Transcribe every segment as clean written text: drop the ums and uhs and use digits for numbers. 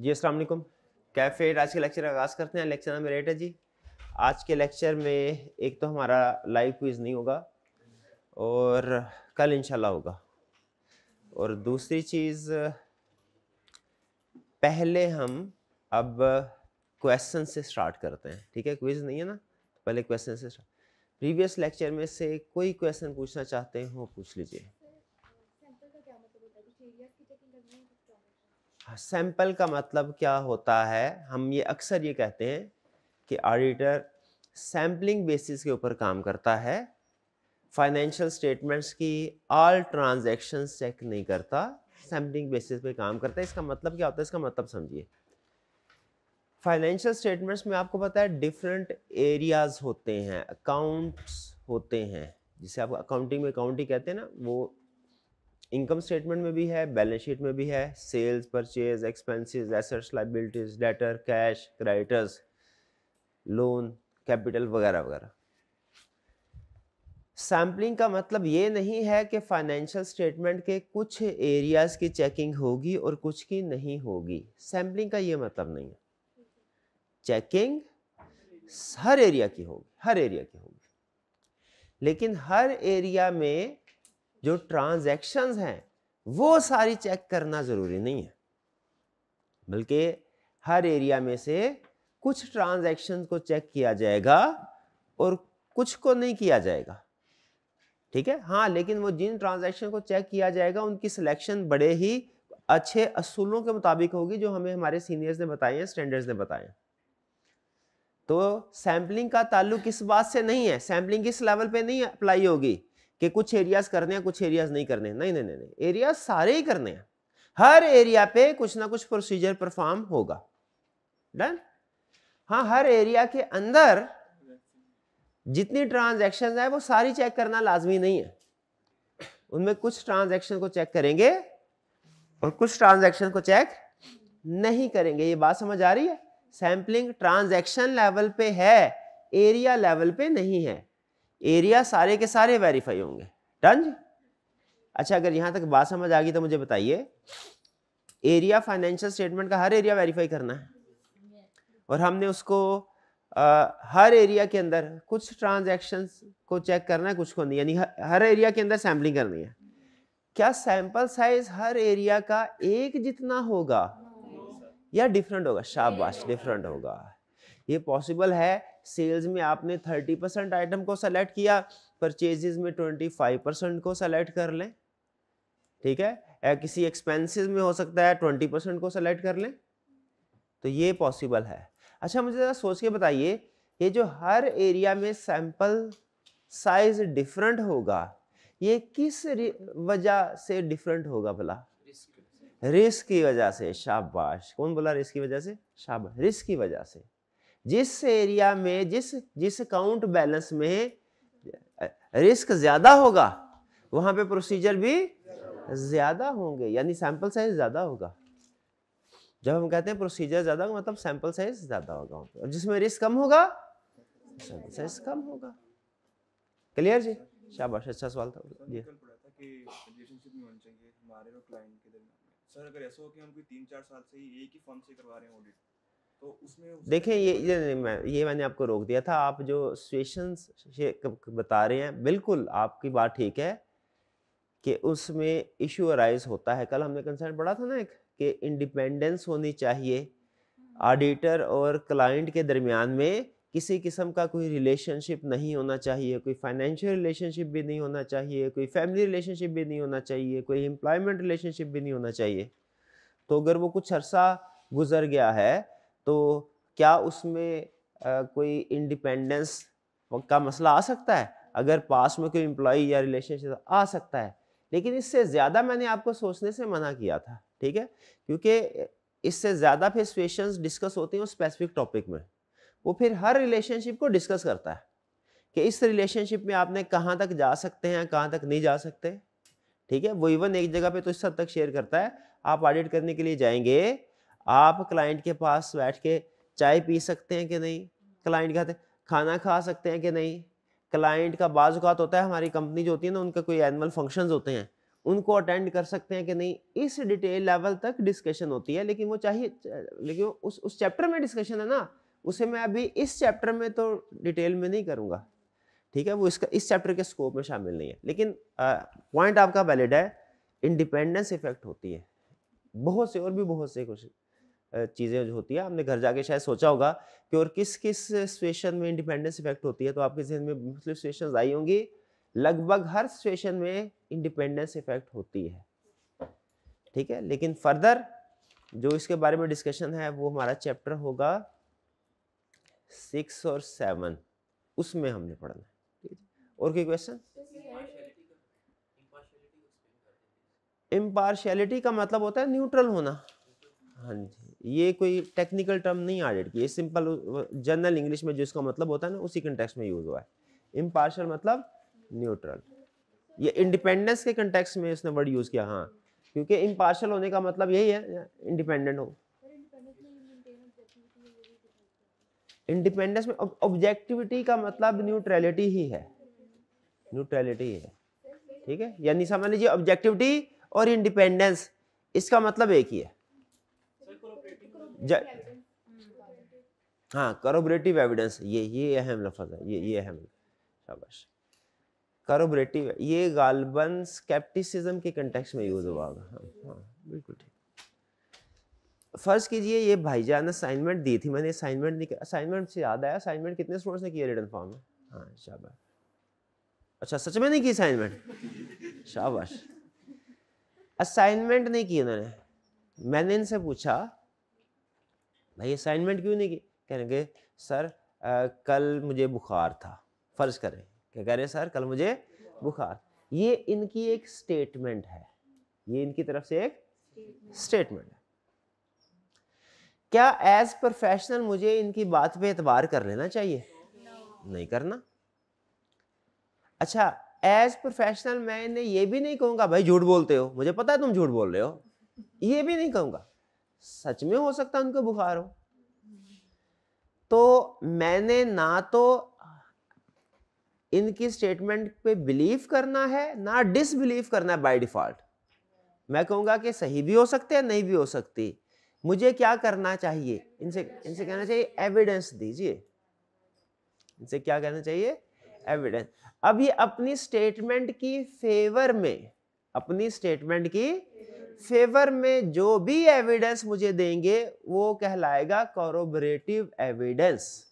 जी अस्सलाम वालेकुम। कैफे आज के लेक्चर आगाज़ करते हैं। लेक्चर नंबर 8 है जी। आज के लेक्चर में एक तो हमारा लाइव क्विज़ नहीं होगा और कल इंशाल्लाह होगा, और दूसरी चीज़ पहले हम अब क्वेश्चन से स्टार्ट करते हैं। ठीक है, क्विज़ नहीं है ना, तो पहले क्वेश्चन से स्टार्ट। प्रीवियस लेक्चर में से कोई क्वेश्चन पूछना चाहते हो पूछ लीजिए। सैंपल का मतलब क्या होता है, हम ये अक्सर ये कहते हैं कि ऑडिटर सैम्पलिंग बेसिस के ऊपर काम करता है, फाइनेंशियल स्टेटमेंट्स की ऑल ट्रांजैक्शंस चेक नहीं करता, सैम्पलिंग बेसिस पे काम करता है। इसका मतलब क्या होता है, इसका मतलब समझिए। फाइनेंशियल स्टेटमेंट्स में आपको पता है डिफरेंट एरियाज होते हैं, अकाउंट्स होते हैं, जिसे आप अकाउंटिंग में अकाउंटिंग कहते हैं ना, वो इनकम स्टेटमेंट में भी है, बैलेंस शीट में भी है, sales, purchase, expenses, assets, liabilities, debtor, cash, creditors, loan, capital वगैरह वगैरह। सैम्पलिंग का मतलब ये नहीं है कि फाइनेंशियल स्टेटमेंट के कुछ एरियाज की चेकिंग होगी और कुछ की नहीं होगी। सैम्पलिंग का ये मतलब नहीं है। चेकिंग हर एरिया की होगी, हर एरिया की होगी, लेकिन हर एरिया में जो ट्रांजैक्शंस हैं वो सारी चेक करना जरूरी नहीं है, बल्कि हर एरिया में से कुछ ट्रांजैक्शंस को चेक किया जाएगा और कुछ को नहीं किया जाएगा। ठीक है, हाँ, लेकिन वो जिन ट्रांजैक्शन को चेक किया जाएगा उनकी सिलेक्शन बड़े ही अच्छे असूलों के मुताबिक होगी, जो हमें हमारे सीनियर्स ने बताए हैं, स्टैंडर्ड्स ने बताए हैं। तो सैम्पलिंग का ताल्लुक इस बात से नहीं है, सैम्पलिंग इस लेवल पे नहीं अप्लाई होगी कि कुछ एरियाज करने हैं कुछ एरियाज नहीं करने हैं। नहीं नहीं नहीं नहीं, एरियाज सारे ही करने हैं, हर एरिया पे कुछ ना कुछ प्रोसीजर परफॉर्म होगा। डन। हाँ, हर एरिया के अंदर जितनी ट्रांजैक्शन है वो सारी चेक करना लाजमी नहीं है, उनमें कुछ ट्रांजैक्शन को चेक करेंगे और कुछ ट्रांजैक्शन को चेक नहीं करेंगे। ये बात समझ आ रही है? सैम्पलिंग ट्रांजैक्शन लेवल पे है, एरिया लेवल पे नहीं है। एरिया सारे के सारे वेरीफाई होंगे। डन। अच्छा, अगर यहां तक बात समझ आ गई तो मुझे बताइए, एरिया फाइनेंशियल स्टेटमेंट का हर एरिया वेरीफाई करना है और हमने उसको हर एरिया के अंदर कुछ ट्रांजैक्शंस को चेक करना है, कुछ को नहीं, यानी हर एरिया के अंदर सैम्पलिंग करनी है। क्या सैंपल साइज हर एरिया का एक जितना होगा या डिफरेंट होगा? शाबाश, डिफरेंट होगा। ये पॉसिबल है। सेल्स में आपने 30% आइटम को सेलेक्ट किया, परचेजेस में 25% को सेलेक्ट कर लें। ठीक है, या किसी एक्सपेंसेस में हो सकता है 20% को सेलेक्ट कर लें, तो ये पॉसिबल है। अच्छा, मुझे जरा सोच के बताइए, ये जो हर एरिया में सैंपल साइज डिफरेंट होगा, ये किस वजह से डिफरेंट होगा भला? रिस्क की वजह से। शाबाश, कौन बोला रिस्क की वजह से? शाबाश, रिस्क की वजह से। जिस एरिया में जिस अकाउंट बैलेंस में रिस्क ज्यादा होगा वहां पे प्रोसीजर भी ज्यादा होंगे, यानी सैंपल साइज ज्यादा होगा। जब हम कहते हैं प्रोसीजर ज्यादा होगा मतलब सैंपल साइज ज्यादा होगा, और जिसमें रिस्क कम होगा सैंपल साइज कम होगा। क्लियर जी? शाबाश, अच्छा सवाल था जी। कल पढ़ा था कि रिलेशनशिप नहीं होनी चाहिए हमारे और क्लाइंट के दरमियान में। सर, अगर ऐसा हो कि हम कोई 3-4 साल से ही एक ही फर्म से करवा रहे हैं ऑडिट, तो उसमें देखें, ये मैंने आपको रोक दिया था। आप जो सिचुएशंस बता रहे हैं, बिल्कुल आपकी बात ठीक है कि उसमें इशू अराइज होता है। कल हमने कंसर्न पढ़ा था ना एक, कि इंडिपेंडेंस होनी चाहिए ऑडिटर और क्लाइंट के दरमियान में, किसी किस्म का कोई रिलेशनशिप नहीं होना चाहिए, कोई फाइनेंशियल रिलेशनशिप भी नहीं होना चाहिए, कोई फैमिली रिलेशनशिप भी नहीं होना चाहिए, कोई एम्प्लॉयमेंट रिलेशनशिप भी नहीं होना चाहिए। तो अगर वो कुछ अरसा गुजर गया है तो क्या उसमें कोई इंडिपेंडेंस का मसला आ सकता है? अगर पास में कोई एम्प्लॉय या रिलेशनशिप आ सकता है, लेकिन इससे ज़्यादा मैंने आपको सोचने से मना किया था। ठीक है, क्योंकि इससे ज़्यादा फिर सिचुएशंस डिस्कस होती हैं उस स्पेसिफिक टॉपिक में, वो फिर हर रिलेशनशिप को डिस्कस करता है कि इस रिलेशनशिप में आपने कहाँ तक जा सकते हैं, कहाँ तक नहीं जा सकते। ठीक है, वो इवन एक जगह पे तो इस हद तक शेयर करता है, आप ऑडिट करने के लिए जाएंगे, आप क्लाइंट के पास बैठ के चाय पी सकते हैं कि नहीं, क्लाइंट खाते खाना खा सकते हैं कि नहीं। क्लाइंट का बाज़ औक़ात होता है, हमारी कंपनी जो होती है ना, उनका कोई एनुअल फंक्शंस होते हैं, उनको अटेंड कर सकते हैं कि नहीं, इस डिटेल लेवल तक डिस्कशन होती है। लेकिन वो चाहिए, लेकिन उस चैप्टर में डिस्कशन है ना, उसे मैं अभी इस चैप्टर में तो डिटेल में नहीं करूँगा, ठीक है, वो इस चैप्टर के स्कोप में शामिल नहीं है। लेकिन पॉइंट आपका वैलिड है, इंडिपेंडेंस इफेक्ट होती है बहुत से, और भी बहुत से कुछ चीज़ें जो होती है, आपने घर जाके शायद सोचा होगा कि और किस किस सिचुएशन में इंडिपेंडेंस इफेक्ट होती है, तो आपके जहन में मुख्तलिफ सिचुएशंस आई होंगी। लगभग हर सिचुएशन में इंडिपेंडेंस इफेक्ट होती है, ठीक है। लेकिन फर्दर जो इसके बारे में डिस्कशन है वो हमारा चैप्टर होगा 6 और 7, उसमें हमने पढ़ना है, ठीक है। और कोई क्वेश्चन? इम्पार्शियलिटी का मतलब होता है न्यूट्रल होना। हाँ जी, ये कोई टेक्निकल टर्म नहीं एडेड की, ये सिंपल जनरल इंग्लिश में जो इसका मतलब होता है ना, उसी कंटेक्स्ट में यूज हुआ है। इम्पार्शियल मतलब न्यूट्रल। ये इंडिपेंडेंस के कंटेक्स्ट में इसने वर्ड यूज किया, हाँ, क्योंकि इम्पार्शियल होने का मतलब यही है, इंडिपेंडेंट हो। इंडिपेंडेंस में ऑब्जेक्टिविटी का मतलब न्यूट्रलिटी ही है, न्यूट्रलिटी ही है, ठीक है। यानी समझ लीजिए ऑब्जेक्टिविटी और इंडिपेंडेंस इसका मतलब एक ही है। हाँ, कॉरोबोरेटिव एविडेंस, ये अहम लफ्ज है, ये अहम, शाबाश। कॉरोबोरेटिव ये गालबन स्केप्टिसिज्म के कंटेक्स्ट में यूज हुआ होगा। हाँ बिल्कुल ठीक। फर्ज कीजिए ये भाईजान ने असाइनमेंट दी थी, मैंने असाइनमेंट नहीं, असाइनमेंट से याद आया, असाइनमेंट कितने स्टूडेंट्स ने किया रिटन फॉर्म में? हाँ शाबाश। अच्छा सच में नहीं की असाइनमेंट? शाबाश। असाइनमेंट नहीं की उन्होंने। मैंने इनसे पूछा भाई असाइनमेंट क्यों नहीं की? कहेंगे सर कल मुझे बुखार था। फर्ज करें क्या कह रहे हैं, सर कल मुझे बुखार। ये इनकी एक स्टेटमेंट है, ये इनकी तरफ से एक स्टेटमेंट है। क्या एज प्रोफेशनल मुझे इनकी बात पे एतबार कर लेना चाहिए? नहीं करना। अच्छा एज प्रोफेशनल मैं इन्हें ये भी नहीं कहूंगा भाई झूठ बोलते हो, मुझे पता है तुम झूठ बोल रहे हो, ये भी नहीं कहूंगा। सच में हो सकता है उनको बुखार हो, तो मैंने ना तो इनकी स्टेटमेंट पे बिलीव करना है ना डिसबिलीव करना है बाय डिफॉल्ट। मैं कहूंगा कि सही भी हो सकते हैं नहीं भी हो सकती। मुझे क्या करना चाहिए? इनसे कहना चाहिए एविडेंस दीजिए। इनसे क्या कहना चाहिए? एविडेंस। अब ये अपनी स्टेटमेंट की फेवर में, अपनी स्टेटमेंट की फेवर में जो भी एविडेंस मुझे देंगे वो कहलाएगा कॉरोबोरेटिव एविडेंस।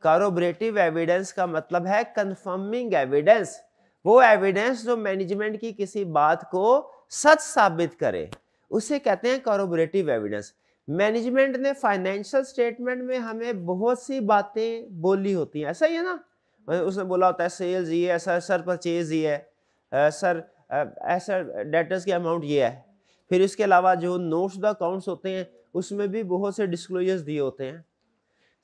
कॉरोबोरेटिव एविडेंस का मतलब है कंफर्मिंग एविडेंस, वो एविडेंस जो मैनेजमेंट की किसी बात को सच साबित करे, उसे कहते हैं कॉरोबोरेटिव एविडेंस। मैनेजमेंट ने फाइनेंशियल स्टेटमेंट में हमें बहुत सी बातें बोली होती हैं, ऐसा ही है ना, उसने बोला होता है सेल्स ये है सर, परचेज ये है सर, ऐसा डेटर्स की अमाउंट ये है। फिर इसके अलावा जो नोट्स द अकाउंट्स होते हैं उसमें भी बहुत से डिस्क्लोजर्स दिए होते हैं।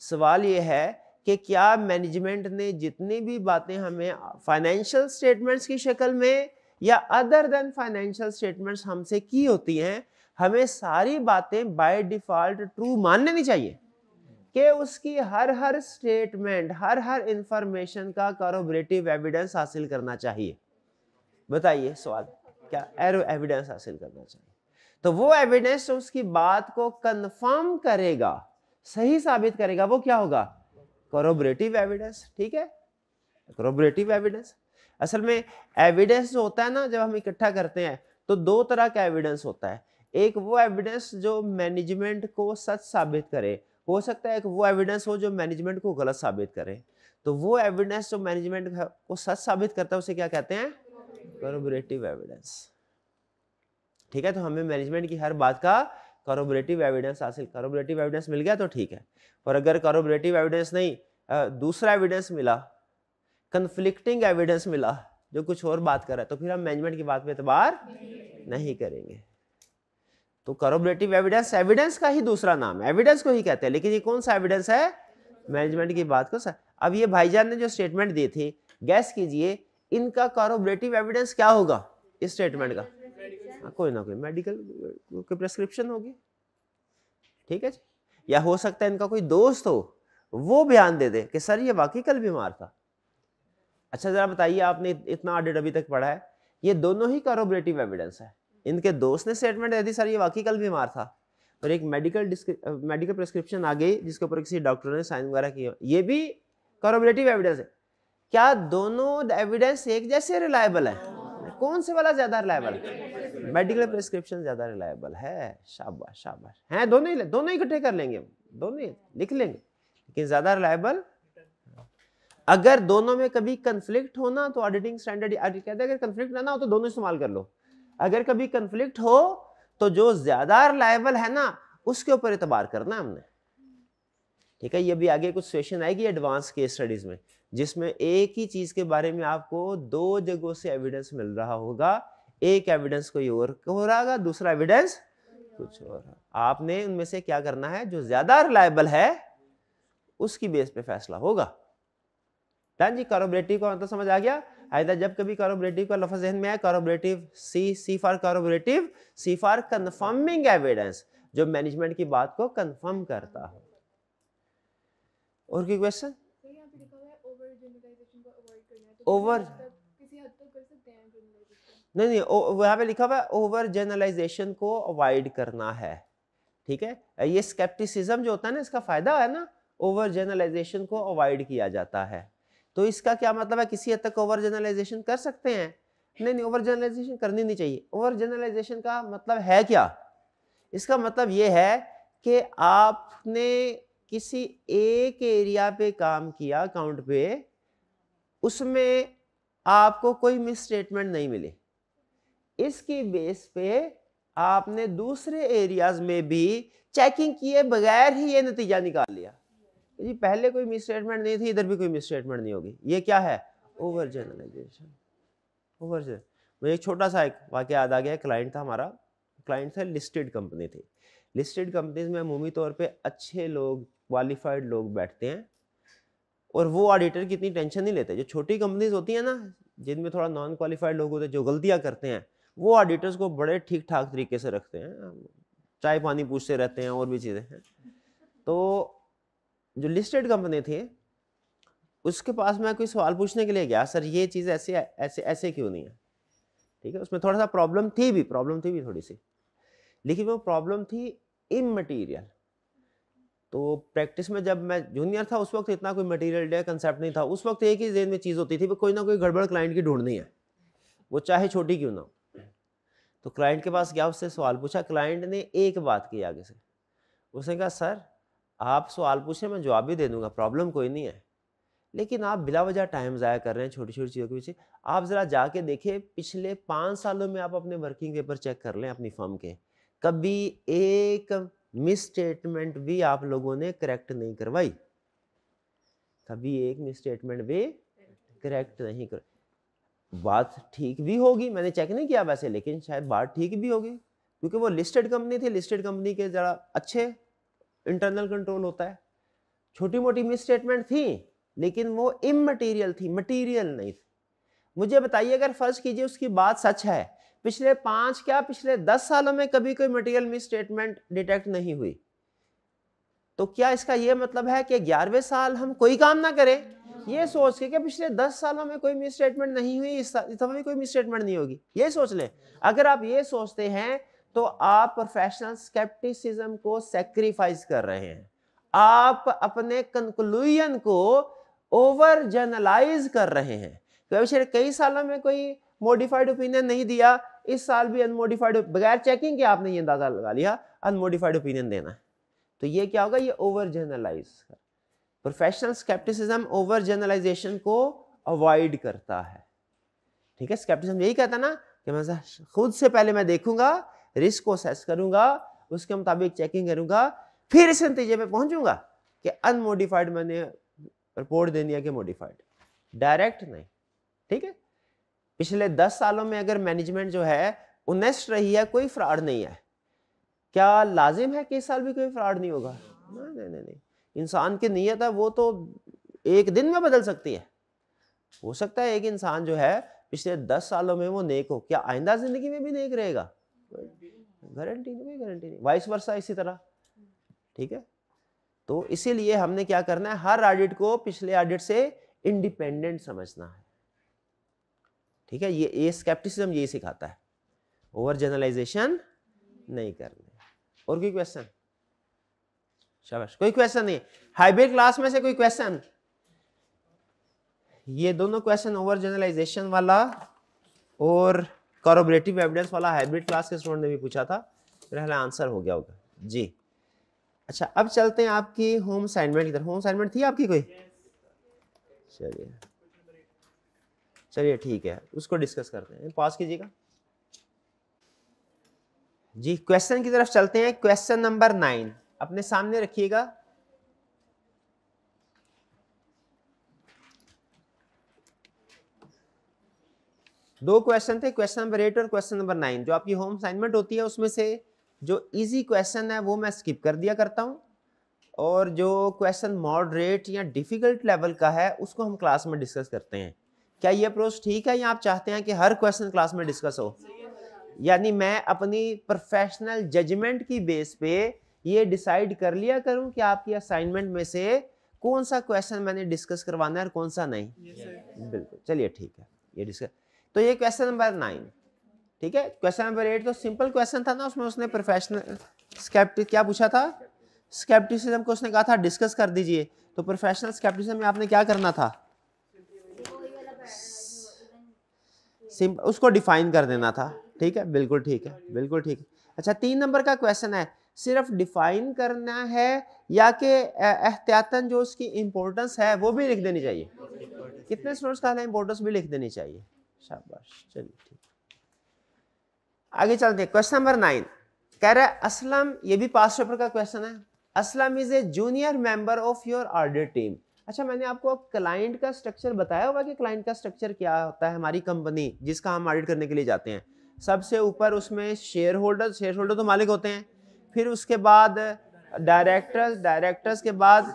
सवाल ये है कि क्या मैनेजमेंट ने जितनी भी बातें हमें फाइनेंशियल स्टेटमेंट्स की शक्ल में या अदर देन फाइनेंशियल स्टेटमेंट्स हमसे की होती हैं, हमें सारी बातें बाय डिफॉल्ट ट्रू मान लेनी चाहिए कि उसकी हर स्टेटमेंट, हर इंफॉर्मेशन का कॉरोबोरेटिव एविडेंस हासिल करना चाहिए? बताइए सवाल, क्या एविडेंस हासिल करना चाहिए? तो वो एविडेंस उसकी बात को कंफर्म करेगा, सही साबित करेगा, वो क्या होगा? कॉरोबोरेटिव एविडेंस। ठीक है, कॉरोबोरेटिव एविडेंस। असल में एविडेंस जो होता है ना, जब हम इकट्ठा करते हैं तो दो तरह का एविडेंस होता है। एक वो एविडेंस जो मैनेजमेंट को सच साबित करे, हो सकता है एक वो एविडेंस हो जो मैनेजमेंट को गलत साबित करे। तो वो एविडेंस जो मैनेजमेंट को सच साबित करता है उसे क्या कहते हैं? कॉरोबोरेटिव एविडेंस। ठीक है, तो हमें मैनेजमेंट की हर बात का कॉरोबोरेटिव एविडेंस हासिल, कॉरोबोरेटिव एविडेंस मिल गया तो ठीक है। और अगर कॉरोबोरेटिव एविडेंस नहीं, दूसरा एविडेंस मिला, कन्फ्लिक्टिंग एविडेंस मिला जो कुछ और बात कर रहा है, तो फिर हम मैनेजमेंट की बात पे एतबार नहीं करेंगे। तो कॉरोबोरेटिव एविडेंस एविडेंस का ही दूसरा नाम है, एविडेंस को ही कहते हैं, लेकिन ये कौन सा एविडेंस है? मैनेजमेंट की बात को। अब ये भाईजान ने जो स्टेटमेंट दी थी, गैस कीजिए इनका कॉरोबोरेटिव एविडेंस क्या होगा इस स्टेटमेंट का? कोई ना कोई मेडिकल की प्रेस्क्रिप्शन होगी, ठीक है जी। या हो सकता है इनका कोई दोस्त हो, वो बयान दे दे कि सर ये वाकई कल बीमार था। अच्छा जरा बताइए, आपने इतना ऑडिट अभी तक पढ़ा है, ये दोनों ही कॉरोबरेटिव एविडेंस है। इनके दोस्त ने स्टेटमेंट दे दी सर ये वाकई कल बीमार था, और एक मेडिकल प्रिस्क्रिप्शन आ गई जिसके ऊपर किसी डॉक्टर ने साइन वगैरह किया, ये भी कॉरोबरेटिव एविडेंस है। क्या दोनों एविडेंस एक जैसे रिलायबल है? कौन से वाला ज्यादा रिलायबल है? मेडिकल प्रिस्क्रिप्शन ज्यादा रिलायबल है। शाबाश शाबाश, हैं दोनों इकट्ठे कर लेंगे, दोनों ही लिख लेंगे, लेकिन ज्यादा रिलायबल। अगर दोनों में कभी कंफ्लिक्ट होना तो ऑडिटिंग स्टैंडर्ड कहते हैं अगर कंफ्लिक्ट ना हो तो दोनों इस्तेमाल कर लो। अगर कभी कंफ्लिक्ट हो तो जो ज्यादा रिलायबल है ना उसके ऊपर एतबार करना है हमने। ठीक है, ये भी आगे कुछ सेशन आएगी एडवांस केस स्टडीज में, जिसमें एक ही चीज के बारे में आपको दो जगहों से एविडेंस मिल रहा होगा। एक एविडेंस कोई और हो रहा होगा, दूसरा एविडेंस कुछ और। आपने उनमें से क्या करना है, जो ज्यादा रिलायबल है उसकी बेस पे फैसला होगा। डन जी। कॉरोबरेटिव का मतलब समझ आ गया? आइदा जब कभी कॉरोबरेटिव का लफ्ज ज़हन में आए, corroborative C for corroborative, C for confirming evidence, जो मैनेजमेंट की बात को कंफर्म करता है। और कोई क्वेश्चन? ओवर नहीं, वहां पे लिखा हुआ है ओवर जनरलाइजेशन को अवॉइड करना है। ठीक है, ये स्केप्टिसिज्म जो होता है ना, इसका फायदा है ना, ओवर जनरलाइजेशन को अवॉइड किया जाता है। तो इसका क्या मतलब है, किसी हद तक ओवर जनरलाइजेशन कर सकते हैं? नहीं, ओवर जनरलाइजेशन करनी नहीं चाहिए। ओवर जनरलाइजेशन का मतलब है क्या? इसका मतलब ये है कि आपने किसी एक एरिया पे काम किया अकाउंट पे, उसमें आपको कोई मिस स्टेटमेंट नहीं मिली, इसकी बेस पे आपने दूसरे एरियाज में भी चेकिंग किए बगैर ही ये नतीजा निकाल लिया जी पहले कोई मिस स्टेटमेंट नहीं थी, इधर भी कोई मिस स्टेटमेंट नहीं होगी। ये क्या है? Over generalisation. मुझे एक छोटा सा एक वाकया याद आ गया। क्लाइंट था हमारा, क्लाइंट था लिस्टेड कंपनी थी। लिस्टेड कंपनीज में अमूमी तौर पे अच्छे लोग, क्वालिफाइड लोग बैठते हैं, और वो ऑडिटर की इतनी टेंशन नहीं लेते। जो छोटी कंपनीज होती है ना, जिनमें थोड़ा नॉन क्वालिफाइड लोग होते हैं, जो गलतियां करते हैं, वो ऑडिटर्स को बड़े ठीक ठाक तरीके से रखते हैं, चाय पानी पूछते रहते हैं और भी चीज़ें हैं। तो जो लिस्टेड कंपनी थी, उसके पास मैं कोई सवाल पूछने के लिए गया, सर ये चीज़ ऐसे ऐसे ऐसे क्यों नहीं है? ठीक है, उसमें थोड़ा सा प्रॉब्लम थी भी थोड़ी सी, लेकिन वो प्रॉब्लम थी इमटेरियल। तो प्रैक्टिस में जब मैं जूनियर था उस वक्त इतना कोई मटेरियल डे कंसेप्ट नहीं था। उस वक्त एक ही जेन में चीज़ होती थी, कोई ना कोई गड़बड़ क्लाइंट की ढूंढनी है, वो चाहे छोटी क्यों ना हो। तो क्लाइंट के पास गया, उससे सवाल पूछा। क्लाइंट ने एक बात की आगे से, उसने कहा सर आप सवाल पूछे मैं जवाब भी दे दूंगा, प्रॉब्लम कोई नहीं है, लेकिन आप बिला वजह टाइम ज़ाया कर रहे हैं छोटी छोटी चीज़ों के पीछे। आप ज़रा जाके देखिए पिछले 5 सालों में आप अपने वर्किंग पेपर चेक कर लें अपनी फर्म के, कभी एक मिस स्टेटमेंट भी आप लोगों ने करेक्ट नहीं करवाई, कभी एक मिस स्टेटमेंट भी करेक्ट नहीं कर। बात ठीक भी होगी, मैंने चेक नहीं किया वैसे, लेकिन शायद बात ठीक भी होगी, क्योंकि वो लिस्टेड कंपनी थी। लिस्टेड कंपनी के ज़रा अच्छे इंटरनल कंट्रोल होता है। छोटी मोटी मिस स्टेटमेंट थी, लेकिन वो इमटेरियल थी, मटेरियल नहीं थी। मुझे बताइए, अगर फर्ज कीजिए उसकी बात सच है, पिछले 5 क्या पिछले 10 सालों में कभी कोई मटेरियल मिस स्टेटमेंट डिटेक्ट नहीं हुई, तो क्या इसका यह मतलब है कि 11वें साल हम कोई काम ना करें ये सोच के कि पिछले 10 सालों में कोई मिस स्टेटमेंट नहीं हुई, इस दफा भी कोई मिस स्टेटमेंट नहीं होगी, ये सोच लें। अगर आप ये सोचते हैं तो आप प्रोफेशनल स्केप्टिसिज्म को सैक्रिफाइस कर रहे हैं, आप अपने कंक्लूजन को ओवर जनरलाइज कर रहे हैं। पिछले कई सालों में कोई मॉडिफाइड ओपिनियन नहीं दिया, इस साल भी अनमॉडिफाइड, बगैर चेकिंग के आपने ये अंदाजा लगा लिया अनमॉडिफाइड ओपिनियन देना है, तो ये क्या होगा? ये over generalise. Professional scepticism over generalisation को अवॉइड करता है। ठीक है, स्केप्टिसिज्म यही कहता है ना कि मैं खुद से पहले मैं देखूंगा, रिस्क को असेस करूंगा, उसके मुताबिक चेकिंग करूंगा, फिर इस नतीजे पे पहुंचूंगा कि अनमॉडिफाइड मैंने रिपोर्ट देनी है कि मॉडिफाइड, डायरेक्ट नहीं। ठीक है, पिछले 10 सालों में अगर मैनेजमेंट जो है ऑनेस्ट रही है, कोई फ्रॉड नहीं है, क्या लाजिम है कि इस साल भी कोई फ्रॉड नहीं होगा? नहीं। इंसान की नीयत है वो तो एक दिन में बदल सकती है। हो सकता है एक इंसान जो है पिछले 10 सालों में वो नेक हो, क्या आइंदा जिंदगी में भी नेक रहेगा? गारंटी नहीं। वाइस वर्सा इसी तरह। ठीक है, तो इसीलिए हमने क्या करना है, हर ऑडिट को पिछले ऑडिट से इंडिपेंडेंट समझना है। ठीक है, ये स्केप्टिसिज्म यही सिखाता है, ओवर जनरलाइजेशन नहीं करने। और कोई क्वेश्चन? शाबाश, कोई क्वेश्चन नहीं? हाइब्रिड क्लास में से कोई क्वेश्चन? ये दोनों क्वेश्चन ओवर जनरलाइजेशन वाला और कॉरोबोरेटिव एविडेंस वाला हाइब्रिड क्लास के स्टूडेंट ने भी पूछा था, मेरा आंसर हो गया होगा जी। अच्छा, अब चलते हैं आपकी होम असाइनमेंट की तरफ। होम असाइनमेंट थी आपकी कोई? चलिए चलिए ठीक है, उसको डिस्कस करते हैं। पॉज कीजिएगा जी। क्वेश्चन की तरफ चलते हैं। क्वेश्चन नंबर 9 अपने सामने रखिएगा। दो क्वेश्चन थे, क्वेश्चन नंबर 8 और क्वेश्चन नंबर 9। जो आपकी होम असाइनमेंट होती है उसमें से जो इजी क्वेश्चन है वो मैं स्किप कर दिया करता हूं, और जो क्वेश्चन मॉडरेट या डिफिकल्ट लेवल का है उसको हम क्लास में डिस्कस करते हैं। क्या ये अप्रोच ठीक है, या आप चाहते हैं कि हर क्वेश्चन क्लास में डिस्कस हो? यानी मैं अपनी प्रोफेशनल जजमेंट की बेस पे ये डिसाइड कर लिया करूं कि आपकी असाइनमेंट में से कौन सा क्वेश्चन मैंने डिस्कस करवाना है और कौन सा नहीं? बिल्कुल, चलिए ठीक है, ये डिस्कस। तो ये क्वेश्चन नंबर 9, ठीक है। क्वेश्चन नंबर 8 तो सिंपल क्वेश्चन था ना, उसमें उसने प्रोफेशनल स्केप्टिक क्या पूछा था? स्केप्टिसिज्म को उसने कहा था डिस्कस कर दीजिए। तो प्रोफेशनल स्केप्टिसिज्म में आपने क्या करना था? उसको डिफाइन कर देना था, ठीक है, बिल्कुल ठीक है, बिल्कुल ठीक है। अच्छा, 3 नंबर का क्वेश्चन है, सिर्फ डिफाइन करना है या कि एहतियातन जो उसकी इंपॉर्टेंस है वो भी लिख देनी चाहिए? कितने स्टूडेंट्स का इंपॉर्टेंस भी लिख देनी चाहिए? शाबाश, चलिए ठीक। आगे चलते हैं। क्वेश्चन नंबर 9 कह रहा है असलम, ये भी पास्ट पेपर का क्वेश्चन है, Aslam is a junior member of your audit team. अच्छा, मैंने आपको क्लाइंट का स्ट्रक्चर बताया होगा कि क्लाइंट का स्ट्रक्चर क्या होता है। हमारी कंपनी जिसका हम ऑडिट करने के लिए जाते हैं, सबसे ऊपर उसमें शेयर होल्डर तो मालिक होते हैं, फिर उसके बाद डायरेक्टर्स के बाद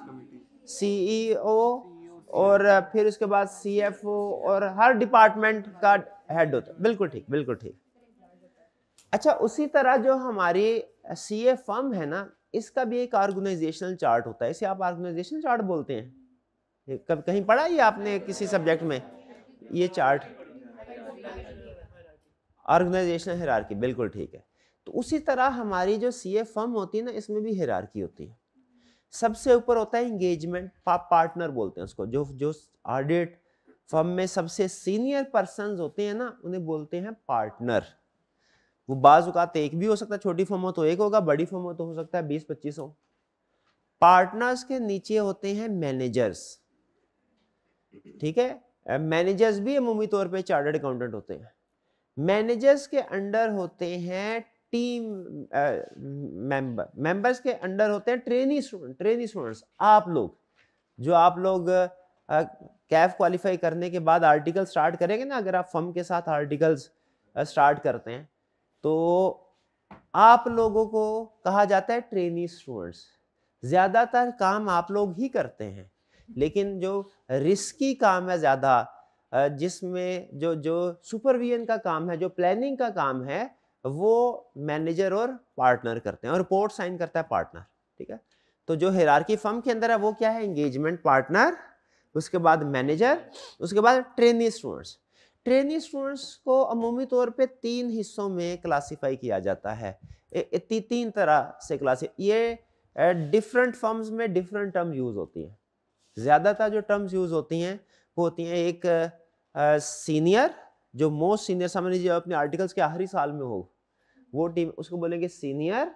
सीईओ, और फिर उसके बाद सीएफओ, और हर डिपार्टमेंट का हेड होता है। बिल्कुल ठीक, बिल्कुल ठीक। अच्छा, उसी तरह जो हमारी सीए फर्म है ना, इसका भी एक ऑर्गेनाइजेशनल चार्ट होता है। इसे आप ऑर्गेनाइजेशनल चार्ट बोलते हैं। कब कहीं पढ़ा ये आपने किसी सब्जेक्ट में? ये चार्ट ऑर्गेनाइजेशनल हायरार्की, बिल्कुल ठीक है। तो उसी तरह हमारी जो सीए फर्म होती है ना, इसमें भी हायरार्की होती है। सबसे ऊपर होता है एंगेजमेंट पार्टनर बोलते हैं उसको। जो ऑडिट फर्म में सबसे सीनियर पर्संस होते हैं ना, उन्हें बोलते हैं पार्टनर। वो बाज़ औक़ात एक भी हो सकता है, छोटी फर्म हो तो एक होगा, बड़ी फर्म हो तो हो सकता है 20-25 हो। पार्टनर्स के नीचे होते हैं मैनेजर्स, ठीक है। मैनेजर्स भी अमूमी तौर पे चार्टर्ड अकाउंटेंट होते हैं। मैनेजर्स के अंडर होते हैं टीम मेंबर्स के अंडर होते हैं ट्रेनी स्टूडेंट्स। आप लोग कैफ क्वालिफाई करने के बाद आर्टिकल स्टार्ट करेंगे ना, अगर आप फर्म के साथ आर्टिकल्स स्टार्ट करते हैं तो आप लोगों को कहा जाता है ट्रेनी स्टूडेंट्स। ज्यादातर काम आप लोग ही करते हैं, लेकिन जो रिस्की काम है ज्यादा, जिसमें जो सुपरविजन का काम है, जो प्लानिंग का काम है, वो मैनेजर और पार्टनर करते हैं, और रिपोर्ट साइन करता है पार्टनर, ठीक है। तो जो हायरार्की फर्म के अंदर है वो क्या है? एंगेजमेंट पार्टनर, उसके बाद मैनेजर, उसके बाद ट्रेनी स्टूडेंट्स। ट्रेनी स्टूडेंट्स को अमूमी तौर पे 3 हिस्सों में क्लासिफाई किया जाता है। 3 तरह से ये डिफरेंट फर्म्स में डिफरेंट टर्म यूज होती हैं। ज्यादातर जो टर्म्स यूज होती हैं वो होती हैं, एक सीनियर, जो मोस्ट सीनियर, समझ लीजिए अपने आर्टिकल्स के आखिरी साल में हो, वो टीम, उसको बोलेंगे सीनियर।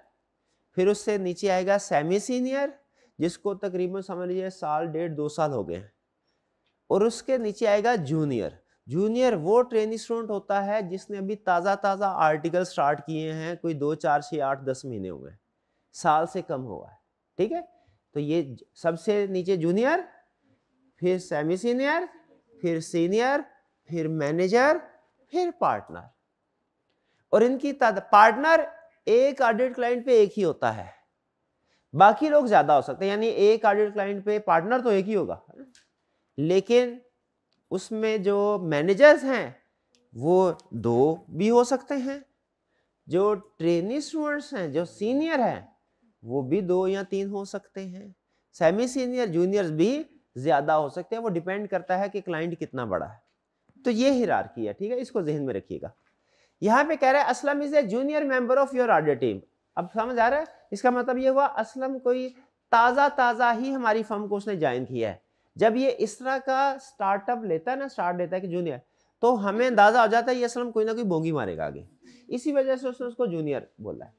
फिर उससे नीचे आएगा सेमी सीनियर, जिसको तकरीबन समझ लीजिए साल 1.5-2 साल हो गए हैं। और उसके नीचे आएगा जूनियर वो ट्रेनी स्टूडेंट होता है जिसने अभी ताज़ा आर्टिकल स्टार्ट किए हैं, कोई 2, 4, 6, 8, 10 महीने हुए, साल से कम हुआ है, ठीक है। तो ये सबसे नीचे जूनियर, फिर सेमी सीनियर, फिर सीनियर, फिर मैनेजर, फिर पार्टनर। और इनकी पार्टनर एक ऑडिट क्लाइंट पे एक ही होता है, बाकी लोग ज्यादा हो सकते हैं, यानी एक ऑडिट क्लाइंट पे पार्टनर तो एक ही होगा, लेकिन उसमें जो मैनेजर्स हैं वो 2 भी हो सकते हैं। जो ट्रेनी स्टूडेंट्स हैं, जो सीनियर हैं, वो भी 2 या 3 हो सकते हैं। सेमी सीनियर, जूनियर्स भी ज्यादा हो सकते हैं। वो डिपेंड करता है कि क्लाइंट कितना बड़ा है। तो ये हिरार्की है, ठीक है, इसको जहन में रखिएगा। यहाँ पे कह रहा है Aslam is a junior member of your audit team. अब समझ आ रहा है, इसका मतलब ये हुआ असलम कोई ताज़ा ही हमारी फर्म को उसने ज्वाइन किया है। जब ये इस तरह का स्टार्टअप लेता है ना, स्टार्ट लेता है कि जूनियर, तो हमें अंदाजा हो जाता है ये असलम कोई ना कोई बोंगी मारेगा आगे, इसी वजह से उसने उसको जूनियर बोला है।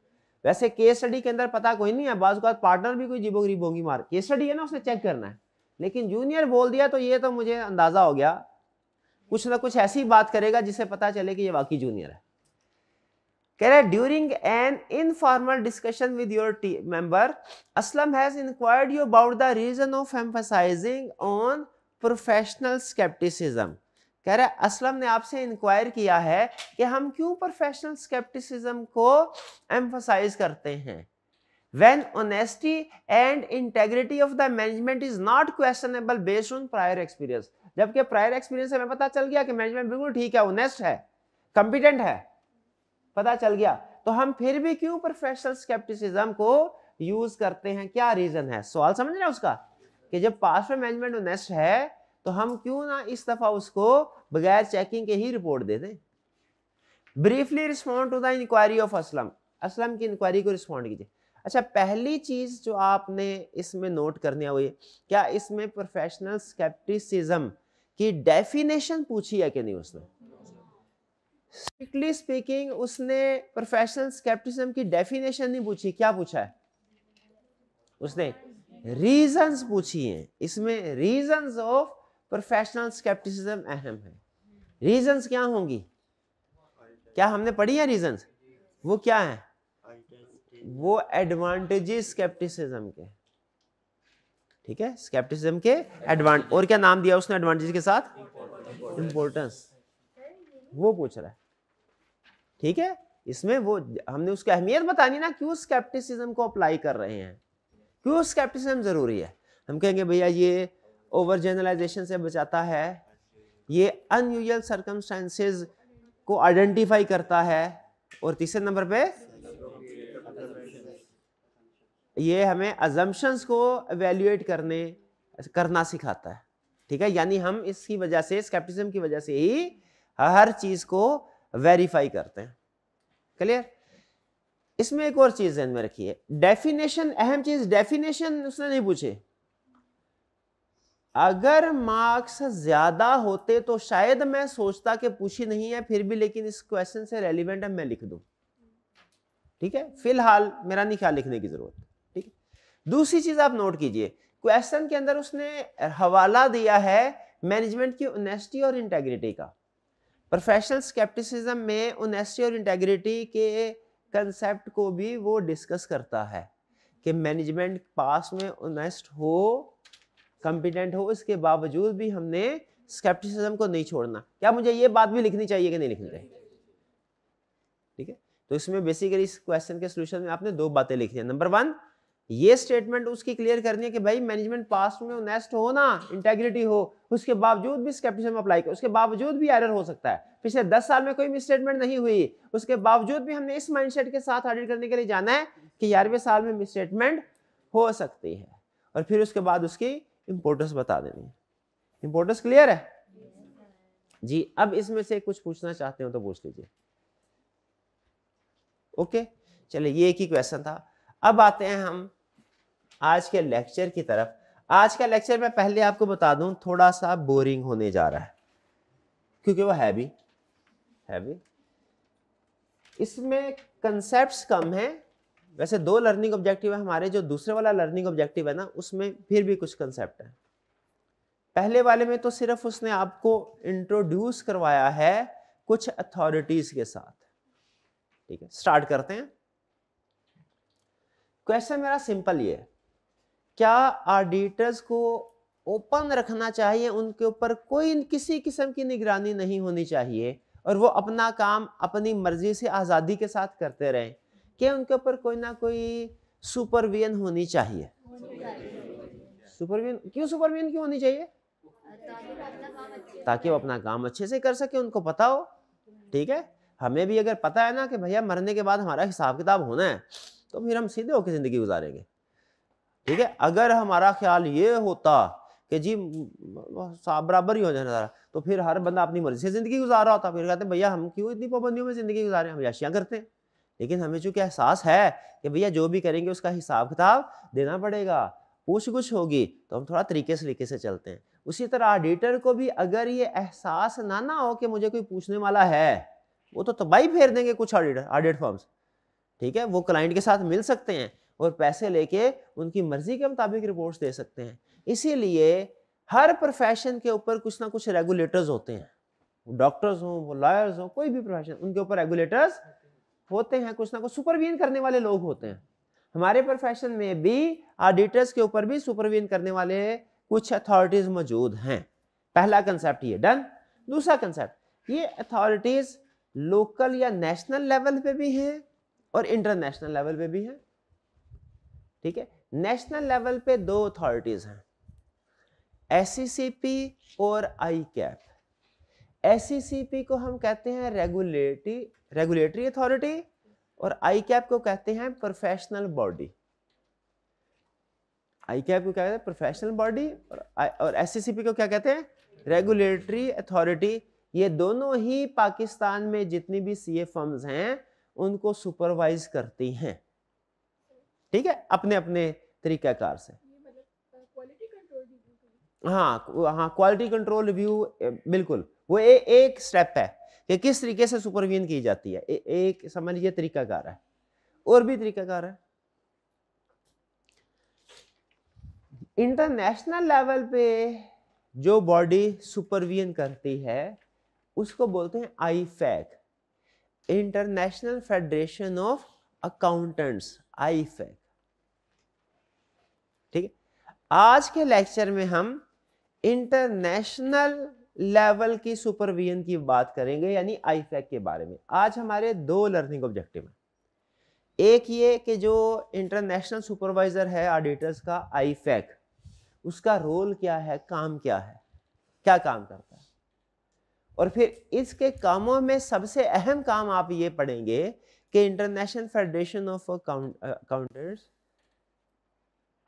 वैसे केस स्टडी के अंदर पता कोई नहीं है, बाज़ औक़ात पार्टनर भी कोई जीबोगरी बोंगी मार, केस स्टडी है ना, उसने चेक करना है, लेकिन जूनियर बोल दिया तो ये तो मुझे अंदाजा हो गया कुछ ना कुछ ऐसी बात करेगा जिससे पता चले कि ये वाकई जूनियर है। कह रहा है during an informal discussion with your member Aslam has inquired you about the reason of emphasising on professional scepticism. कह रहा है असलम ने आपसे इंक्वायर किया है कि हम क्यों प्रोफेशनल स्केप्टिसिज्म को एम्फसाइज करते हैं। When honesty and integrity of the management is not questionable based on prior experience, जबकि प्रायर एक्सपीरियंस से हमें पता चल गया कि मैनेजमेंट बिल्कुल ठीक है, ऑनेस्ट है, कॉम्पिटेंट है, पता चल गया, तो हम फिर भी क्यों प्रोफेशनल स्केप्टिसिज्म को यूज करते हैं, क्या रीजन है। सवाल समझ रहे हैं उसका, कि जब पास्ट में मैनेजमेंट ऑनेस्ट है तो हम क्यों ना इस दफा उसको बगैर चेकिंग के ही रिपोर्ट दे दें। Briefly respond to the inquiry of Aslam, Aslam की इंक्वायरी को रिस्पॉन्ड कीजिए। अच्छा, पहली चीज जो आपने इसमें नोट करनी है वो ये, क्या इसमें प्रोफेशनल स्केप्टिसिज्म की डेफिनेशन पूछी है कि नहीं उसने। स्ट्रिक्टली स्पीकिंग उसने प्रोफेशनल स्केप्टिसिज्म की डेफिनेशन नहीं पूछी, क्या पूछा है उसने, रीजंस पूछी हैं। इसमें रीजंस ऑफ प्रोफेशनल स्केप्टिसिज्म अहम है। रीजंस क्या होंगी, क्या हमने पढ़ी है रीजंस, वो क्या है, वो एडवांटेजेस स्केप्टिसिज्म के, ठीक है, स्केप्टिसिज्म के एडवांटेज, और क्या नाम दिया उसने एडवांटेज के साथ, इंपॉर्टेंस, वो पूछ रहा है, ठीक है। इसमें वो हमने उसकी अहमियत बतानी ना, क्यों स्केप्टिसिज्म को अप्लाई कर रहे हैं, क्यों स्केप्टिसिज्म जरूरी है। हम कहेंगे भैया ये ओवर जनरलाइजेशन से बचाता है, ये अनयूजुअल सर्कमस्टेंसेस को आइडेंटिफाई करता है, और तीसरे नंबर पे ये हमें अजम्पशंस को एवेल्युएट करना सिखाता है, ठीक है। यानी हम इसकी वजह से, स्केप्टिसिज्म की वजह से ही हर चीज को वेरीफाई करते हैं। क्लियर। इसमें एक और चीज ध्यान में रखिए, डेफिनेशन, अहम चीज, डेफिनेशन उसने नहीं पूछे। अगर मार्क्स ज्यादा होते तो शायद मैं सोचता कि पूछी नहीं है फिर भी, लेकिन इस क्वेश्चन से रेलिवेंट है मैं लिख दूं, ठीक है। फिलहाल मेरा नहीं ख्याल लिखने की जरूरत, ठीक है। दूसरी चीज आप नोट कीजिए, क्वेश्चन के अंदर उसने हवाला दिया है मैनेजमेंट की ऑनेस्टी और इंटेग्रिटी का। प्रोफेशनल स्केप्टिसिज्म में ऑनेस्टी और इंटेग्रिटी के कंसेप्ट को भी वो डिस्कस करता है कि मैनेजमेंट पास में ऑनेस्ट हो, कॉम्पिटेंट हो, इसके बावजूद भी हमने स्केप्टिसिज्म को नहीं छोड़ना। क्या मुझे ये बात भी लिखनी चाहिए कि नहीं लिखनी चाहिए, ठीक है। तो इसमें बेसिकली इस क्वेश्चन के सॉल्यूशन में आपने दो बातें लिखनी है। नंबर वन, ये स्टेटमेंट उसकी क्लियर करनी है कि भाई मैनेजमेंट पास्ट में ऑनेस्ट हो ना, इंटेग्रिटी हो, उसके बावजूद भी स्केप्टिसिज्म अप्लाई कर, उसके बावजूद भी एरर हो सकता है, पिछले 10 साल में कोई मिसस्टेटमेंट नहीं हुई, उसके बावजूद भी हमने इस माइंडसेट के साथ ऑडिट करने के लिए जाना है कि 11वें साल में मिसस्टेटमेंट हो सकती है, और फिर उसके बाद उसकी इंपॉर्टेंस बता देनी है। इंपॉर्टेंस क्लियर है जी। अब इसमें से कुछ पूछना चाहते हो तो पूछ लीजिए। ओके, चलिए, ये एक ही क्वेश्चन था। अब आते हैं हम आज के लेक्चर की तरफ। आज का लेक्चर मैं पहले आपको बता दूं थोड़ा सा बोरिंग होने जा रहा है, क्योंकि वो है भी इसमें कंसेप्ट्स कम हैं। वैसे 2 लर्निंग ऑब्जेक्टिव है हमारे, जो दूसरे वाला लर्निंग ऑब्जेक्टिव है ना, उसमें फिर भी कुछ कंसेप्ट है। पहले वाले में तो सिर्फ उसने आपको इंट्रोड्यूस करवाया है कुछ अथॉरिटीज के साथ, ठीक है। स्टार्ट करते हैं। क्वेश्चन मेरा सिंपल ये है, क्या ऑडिटर्स को ओपन रखना चाहिए, उनके ऊपर कोई किसी किस्म की निगरानी नहीं होनी चाहिए, और वो अपना काम अपनी मर्जी से आज़ादी के साथ करते रहें, कि उनके ऊपर कोई ना कोई सुपरविजन होनी चाहिए। सुपरविजन क्यों होनी चाहिए, ताकि वो अपना काम अच्छे से कर सके, उनको पता हो, ठीक है। हमें भी अगर पता है ना कि भैया मरने के बाद हमारा हिसाब किताब होना है, तो फिर हम सीधे होकर जिंदगी गुजारेंगे, ठीक है। अगर हमारा ख्याल ये होता कि जी साहब बराबर ही हो जाना सारा, तो फिर हर बंदा अपनी मर्जी से ज़िंदगी गुजार रहा होता। फिर कहते हैं भैया हम क्यों इतनी पाबंदियों में ज़िंदगी गुजारें, हम याशियाँ करते हैं। लेकिन हमें चूँकि एहसास है कि भैया जो भी करेंगे उसका हिसाब किताब देना पड़ेगा, पूछ कुछ होगी, तो हम थोड़ा तरीके से चलते हैं। उसी तरह ऑडिटर को भी अगर ये एहसास ना हो कि मुझे कोई पूछने वाला है, वो तो तबाही फेर देंगे कुछ ऑडिट फर्म्स। ठीक है, वो क्लाइंट के साथ मिल सकते हैं और पैसे लेके उनकी मर्जी के मुताबिक रिपोर्ट्स दे सकते हैं। इसीलिए हर प्रोफेशन के ऊपर कुछ ना कुछ रेगुलेटर्स होते हैं, डॉक्टर्स हों, वो लॉयर्स हों, कोई भी प्रोफेशन, उनके ऊपर रेगुलेटर्स होते हैं, कुछ ना कुछ सुपरविजन करने वाले लोग होते हैं। हमारे प्रोफेशन में भी ऑडिटर्स के ऊपर भी सुपरविजन करने वाले कुछ अथॉरिटीज मौजूद हैं। पहला कंसेप्ट ये डन। दूसरा कंसेप्ट, ये अथॉरिटीज लोकल या नेशनल लेवल पे भी हैं और इंटरनेशनल लेवल पे भी हैं। ठीक है, नेशनल लेवल पे दो अथॉरिटीज हैं, SECP और ICAP। SECP को हम कहते हैं रेगुलेटरी अथॉरिटी और ICAP को कहते हैं प्रोफेशनल बॉडी। ICAP को क्या कहते हैं, प्रोफेशनल बॉडी, और SECP को क्या कहते हैं, रेगुलेटरी अथॉरिटी। ये दोनों ही पाकिस्तान में जितनी भी CA फर्म्स हैं उनको सुपरवाइज करती हैं। ठीक है, अपने अपने तरीकाकार से। हाँ क्वालिटी कंट्रोल रिव्यू, बिल्कुल वो एक स्टेप है कि किस तरीके से सुपरविजन की जाती है। एक समझ लीजिए तरीकाकार है, और भी तरीकाकार है। इंटरनेशनल लेवल पे जो बॉडी सुपरविजन करती है उसको बोलते हैं IFAC, international federation of accountants, IFAC। ठीक है, आज के लेक्चर में हम इंटरनेशनल लेवल की सुपरविजन की बात करेंगे, यानी IFAC के बारे में। आज हमारे दो लर्निंग ऑब्जेक्टिव हैं। एक ये कि जो इंटरनेशनल सुपरवाइजर है ऑडिटर्स का, IFAC, उसका रोल क्या है, काम क्या है, क्या काम करता है, और फिर इसके कामों में सबसे अहम काम आप ये पढ़ेंगे कि international federation of accountants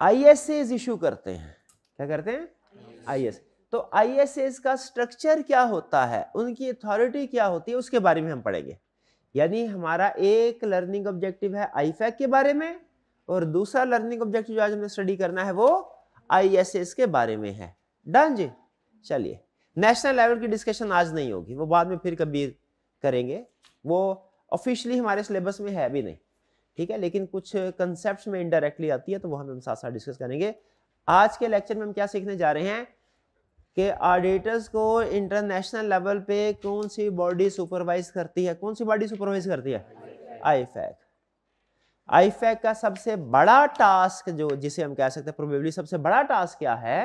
ISAs issue करते हैं। क्या करते हैं, IS। तो ISAs का स्ट्रक्चर क्या होता है, उनकी अथॉरिटी क्या होती है, उसके बारे में हम पढ़ेंगे। यानी हमारा एक लर्निंग ऑब्जेक्टिव है IFAC के बारे में, और दूसरा लर्निंग ऑब्जेक्टिव जो आज हमने स्टडी करना है वो ISAs के बारे में है। डन जी। चलिए, नेशनल लेवल की डिस्कशन आज नहीं होगी, वो बाद में फिर कभी करेंगे, वो ऑफिशियली हमारे सिलेबस में है भी नहीं। ठीक है, लेकिन कुछ कंसेप्ट्स में इनडायरेक्टली आती है, तो वो हम साथ साथ डिस्कस करेंगे। आज के लेक्चर में हम क्या सीखने जा रहे हैं कि ऑडिटर्स को इंटरनेशनल लेवल पे कौन सी बॉडी सुपरवाइज करती है। कौन सी बॉडी सुपरवाइज करती है, IFAC। IFAC का सबसे बड़ा टास्क जो जिसे हम कह सकते हैं प्रोबेबली सबसे बड़ा टास्क क्या है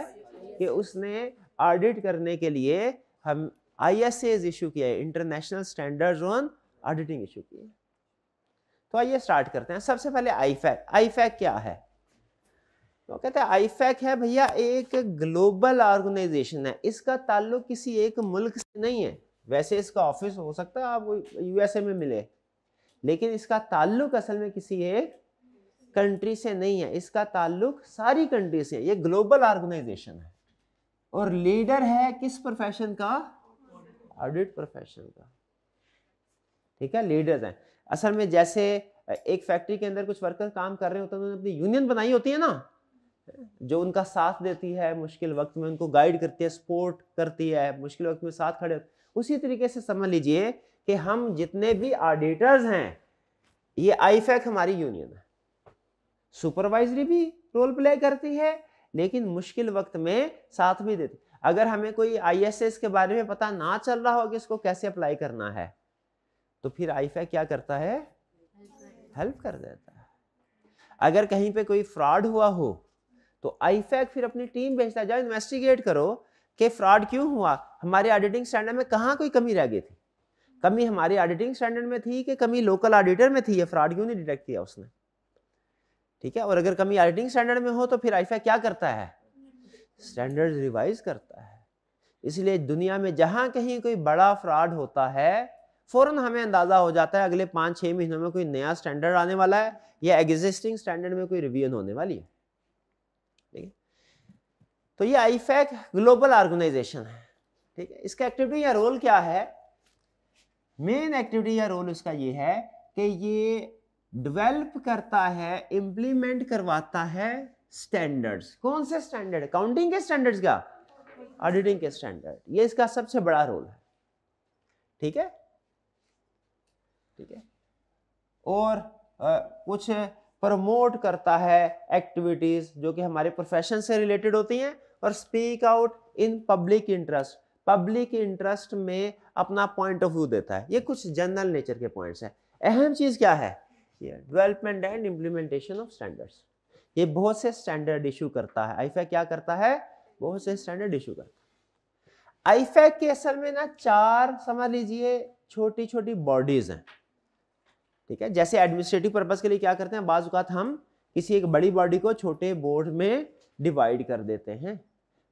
कि उसने ऑडिट करने के लिए हम ISAs इशू किया है, international standards on auditing issue किए। तो आइए स्टार्ट करते हैं। सबसे पहले IFAC क्या है, तो कहते हैं IFAC है भैया एक ग्लोबल ऑर्गेनाइजेशन है। इसका ताल्लुक किसी एक मुल्क से नहीं है। वैसे इसका ऑफिस हो सकता है आपको USA में मिले, लेकिन इसका ताल्लुक असल में किसी एक कंट्री से नहीं है, इसका ताल्लुक सारी कंट्री से। ये ग्लोबल ऑर्गेनाइजेशन है और लीडर है किस प्रोफेशन का, ऑडिट प्रोफेशन का। ठीक है, लीडर्स हैं। असल में जैसे एक फैक्ट्री के अंदर कुछ वर्कर काम कर रहे होते हैं, उन्होंने अपनी यूनियन बनाई होती है ना, जो उनका साथ देती है मुश्किल वक्त में, उनको गाइड करती है, सपोर्ट करती है, मुश्किल वक्त में साथ खड़े होते। उसी तरीके से समझ लीजिए कि हम जितने भी ऑडिटर्स हैं, ये IFAC हमारी यूनियन है। सुपरवाइजरी भी रोल प्ले करती है, लेकिन मुश्किल वक्त में साथ भी देती। अगर हमें कोई ISAs के बारे में पता ना चल रहा हो कि इसको कैसे अप्लाई करना है, तो फिर IFAC क्या करता है, हेल्प कर देता है। अगर कहीं पे कोई फ्रॉड हुआ हो तो IFAC फिर अपनी टीम भेजता है, जाओ इन्वेस्टिगेट करो कि फ्रॉड क्यों हुआ, हमारे ऑडिटिंग स्टैंडर्ड में कहाँ कोई कमी रह गई थी। कमी हमारी ऑडिटिंग स्टैंडर्ड में थी कि कमी लोकल ऑडिटर में थी, ये फ्रॉड क्यों नहीं डिटेक्ट किया उसने। ठीक है, और अगर कमी ऑडिटिंग स्टैंडर्ड में हो तो फिर IFAC क्या करता है, स्टैंडर्ड रिवाइज करता है। इसलिए दुनिया में जहां कहीं कोई बड़ा फ्रॉड होता है, फौरन हमें अंदाजा हो जाता है अगले 5-6 महीनों में कोई नया स्टैंडर्ड आने वाला है या एग्जिस्टिंग स्टैंडर्ड में कोई रिवीजन होने वाली है। ठीक है, तो ये आईफैक ग्लोबल ऑर्गेनाइजेशन है, ठीक है। इसका एक्टिविटी या रोल क्या है? मेन एक्टिविटी या रोल इसका ये है कि ये डेवलप करता है, इंप्लीमेंट करवाता है स्टैंडर्ड्स। कौन से स्टैंडर्ड? अकाउंटिंग के स्टैंडर्ड्स, क्या ऑडिटिंग के स्टैंडर्ड। ये इसका सबसे बड़ा रोल है, ठीक है, ठीक है। और कुछ प्रमोट करता है एक्टिविटीज जो कि हमारे प्रोफेशन से रिलेटेड होती हैं, और speak out in public interest, public interest में अपना पॉइंट ऑफ व्यू देता है। ये कुछ जनरल नेचर के पॉइंट्स हैं। अहम चीज क्या है? ये development and implementation of standards. ये बहुत से स्टैंडर्ड इशू करता है। आईफैक क्या करता है? बहुत से स्टैंडर्ड इशू करता है। आईफैक के असल में ना 4 समझ लीजिए छोटी छोटी बॉडीज हैं, ठीक है। जैसे एडमिनिस्ट्रेटिव पर्पस के लिए क्या करते हैं, बाज़ औक़ात हम किसी एक बड़ी बॉडी को छोटे बोर्ड में डिवाइड कर देते हैं।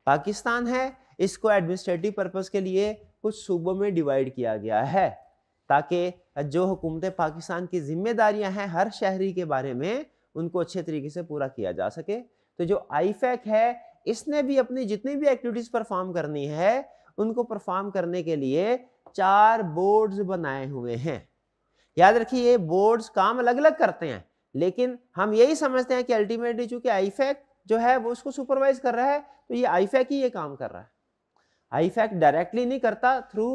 पाकिस्तान है, इसको एडमिनिस्ट्रेटिव पर्पस के लिए कुछ सूबों में डिवाइड किया गया है, ताकि जो हुकूमत पाकिस्तान की जिम्मेदारियां हैं हर शहरी के बारे में उनको अच्छे तरीके से पूरा किया जा सके। तो जो आईफैक है, इसने भी अपनी जितनी भी एक्टिविटीज परफॉर्म करनी है उनको परफॉर्म करने के लिए 4 बोर्ड्स बनाए हुए हैं। याद रखिए, ये बोर्ड्स काम अलग अलग करते हैं, लेकिन हम यही समझते हैं कि अल्टीमेटली चूंकि आईफैक जो है वो उसको सुपरवाइज कर रहा है, तो ये आईफैक ही ये काम कर रहा है। आईफैक डायरेक्टली नहीं करता, थ्रू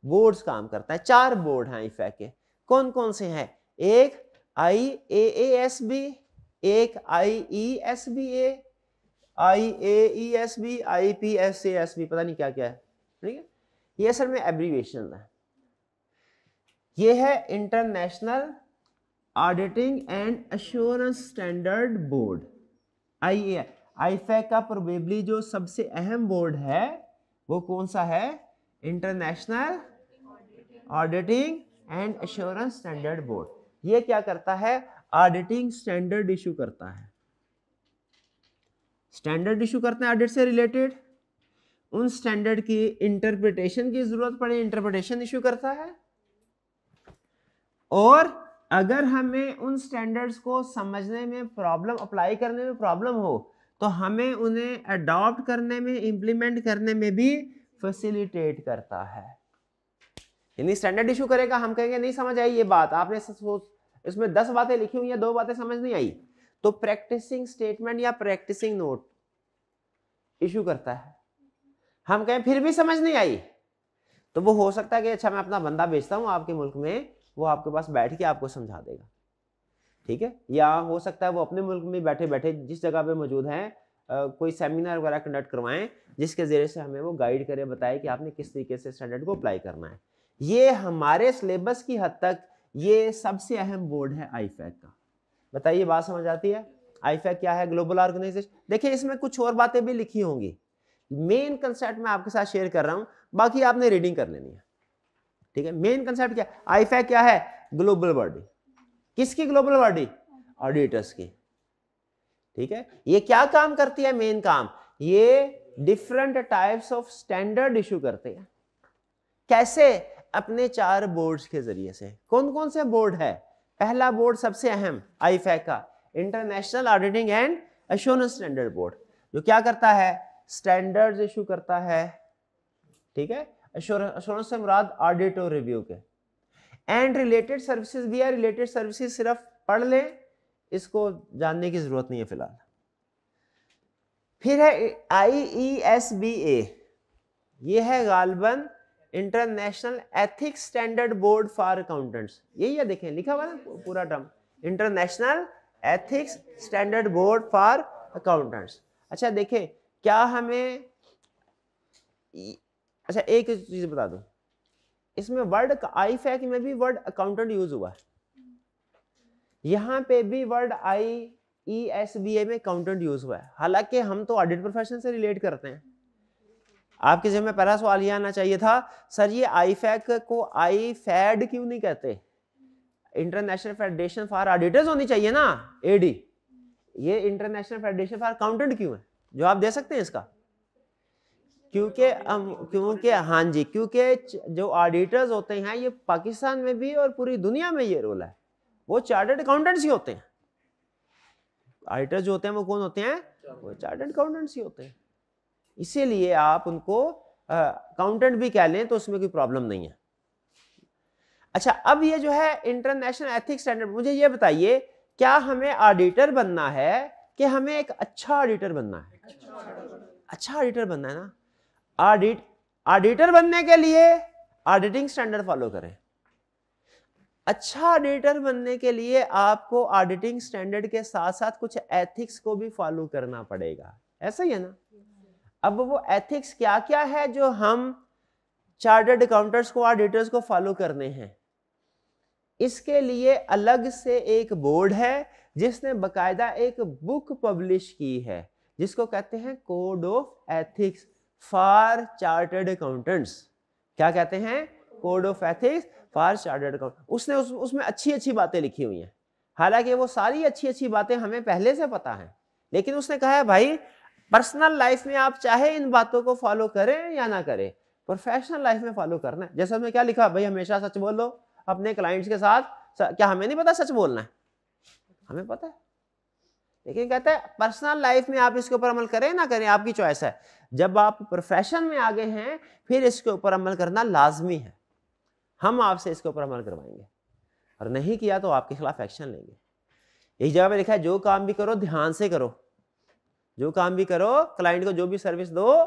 बोर्ड्स काम करता है। 4 बोर्ड हैं आईफैक के। कौन कौन से हैं? एक IAASB, एक IESBA, IAESB, IPSASB, पता नहीं क्या क्या है, ठीक है। ये असल में एब्रीविएशन है। ये है international auditing and assurance standard board, IAI। IFAC का प्रोबेबली जो सबसे अहम बोर्ड है वो कौन सा है? International auditing and assurance standard board. ये क्या करता है? ऑडिटिंग स्टैंडर्ड इशू करता है। स्टैंडर्ड इशू करते हैं ऑडिट से रिलेटेड। उन स्टैंडर्ड की इंटरप्रिटेशन की जरूरत पड़े, इंटरप्रिटेशन इशू करता है। और अगर हमें उन स्टैंडर्ड्स को समझने में प्रॉब्लम, अप्लाई करने में प्रॉब्लम हो, तो हमें उन्हें अडॉप्ट करने में, इंप्लीमेंट करने में भी फैसिलिटेट करता है। यानी स्टैंडर्ड इशू करेगा, हम कहेंगे नहीं समझ आई ये बात, आपने इसमें 10 बातें लिखी हुई हैं, 2 बातें समझ नहीं आई, तो प्रैक्टिसिंग स्टेटमेंट या प्रैक्टिसिंग नोट इशू करता है। हम कहें फिर भी समझ नहीं आई, तो वो हो सकता है कि अच्छा मैं अपना बंदा भेजता हूँ आपके मुल्क में, वो आपके पास बैठ के आपको समझा देगा, ठीक है। या हो सकता है वो अपने मुल्क में बैठे बैठे जिस जगह पे मौजूद हैं कोई सेमिनार वगैरह कंडक्ट करवाएं, जिसके जरिए से हमें वो गाइड करे, बताए कि आपने किस तरीके से स्टैंडर्ड को अप्लाई करना है। ये हमारे सिलेबस की हद तक ये सबसे अहम बोर्ड है आईफैक का। बताइए, बात समझ आती है? आईफैक क्या है? Global organisation. देखिए इसमें कुछ और बातें भी लिखी होंगी, मेन कंसेप्ट मैं आपके साथ शेयर कर रहा हूं, बाकी आपने रीडिंग कर लेनी है, ठीक है। मेन कंसेप्ट क्या? आईफैक क्या है? Global body. किसकी ग्लोबल बॉडी? ऑडिटर्स की, ठीक है। ये क्या काम करती है? मेन काम ये different types of standard issue करते हैं। कैसे? अपने 4 बोर्ड्स के जरिए से। कौन कौन से बोर्ड है? पहला बोर्ड सबसे अहम आईफैक का, international auditing and assurance standard board, जो क्या करता है? स्टैंडर्ड्स इशू करता है, ठीक है। एश्योरेंस से मुराद ऑडिट और रिव्यू के। एंड रिलेटेड सर्विसेज भी है। रिलेटेड सर्विसेज सिर्फ पढ़ लें, इसको जानने की जरूरत नहीं है फिलहाल। फिर है IESBA, ये है गालबन international ethics standard board for accountants. यही है, देखें लिखा हुआ है पूरा term, international ethics standard board for accountants. अच्छा देखें, क्या हमें, अच्छा एक चीज बता दूं, इसमें वर्ड आईफैक में भी वर्ड अकाउंटेंट यूज हुआ है, यहां पे भी वर्ड IESBA में अकाउंटेंट यूज हुआ है। हालांकि हम तो ऑडिट प्रोफेशन से रिलेट करते हैं। आपके जिम्मे पहला सवाल ये आना चाहिए था, सर ये आईफैक को आईफैड क्यों नहीं कहते? इंटरनेशनल फेडरेशन फॉर ऑडिटर्स होनी चाहिए ना, AD। ये इंटरनेशनल फेडरेशन फॉर अकाउंटेंट क्यों है? जवाब दे सकते हैं इसका? क्योंकि हाँ जी, क्योंकि जो ऑडिटर्स होते हैं ये पाकिस्तान में भी और पूरी दुनिया में ये रोल है, वो चार्टर्ड अकाउंटेंट्स ही होते हैं। ऑडिटर्स जो होते हैं वो कौन होते हैं? वो चार्टर्ड अकाउंटेंट्स ही होते हैं, इसीलिए आप उनको अकाउंटेंट भी कह लें तो उसमें कोई प्रॉब्लम नहीं है। अच्छा, अब ये जो है इंटरनेशनल एथिक्स स्टैंडर्ड, मुझे ये बताइए क्या हमें ऑडिटर बनना है कि हमें एक अच्छा ऑडिटर बनना है? अच्छा ऑडिटर बनना है ना। ऑडिटर बनने के लिए ऑडिटिंग स्टैंडर्ड फॉलो करें। अच्छा ऑडिटर बनने के लिए आपको ऑडिटिंग स्टैंडर्ड के साथ साथ कुछ एथिक्स को भी फॉलो करना पड़ेगा, ऐसा ही है ना। अब वो एथिक्स क्या क्या है जो हम चार्टर्ड अकाउंटेंट्स को, ऑडिटर्स को फॉलो करने हैं, इसके लिए अलग से एक बोर्ड है जिसने बकायदा एक बुक पब्लिश की है जिसको कहते हैं code of ethics for chartered accountants. क्या कहते हैं? Code of ethics for chartered account. उसने उसमें अच्छी अच्छी बातें लिखी हुई हैं, हालांकि वो सारी अच्छी अच्छी बातें हमें पहले से पता है, लेकिन उसने कहा है भाई पर्सनल लाइफ में आप चाहे इन बातों को फॉलो करें या ना करें, प्रोफेशनल लाइफ में फॉलो करना है। जैसे उसमें क्या लिखा, भाई हमेशा सच बोलो अपने क्लाइंट्स के साथ। क्या हमें नहीं पता सच बोलना है? हमें पता है, लेकिन कहते हैं पर्सनल लाइफ में आप इसके ऊपर अमल करें ना करें आपकी चॉइस है। जब आप प्रोफेशन में आगे हैं फिर इसके ऊपर अमल करना लाजमी है। हम आपसे इसके ऊपर अमल करवाएंगे, और नहीं किया तो आपके खिलाफ एक्शन लेंगे। एक जगह पे लिखा है जो काम भी करो ध्यान से करो, जो काम भी करो क्लाइंट को जो भी सर्विस दो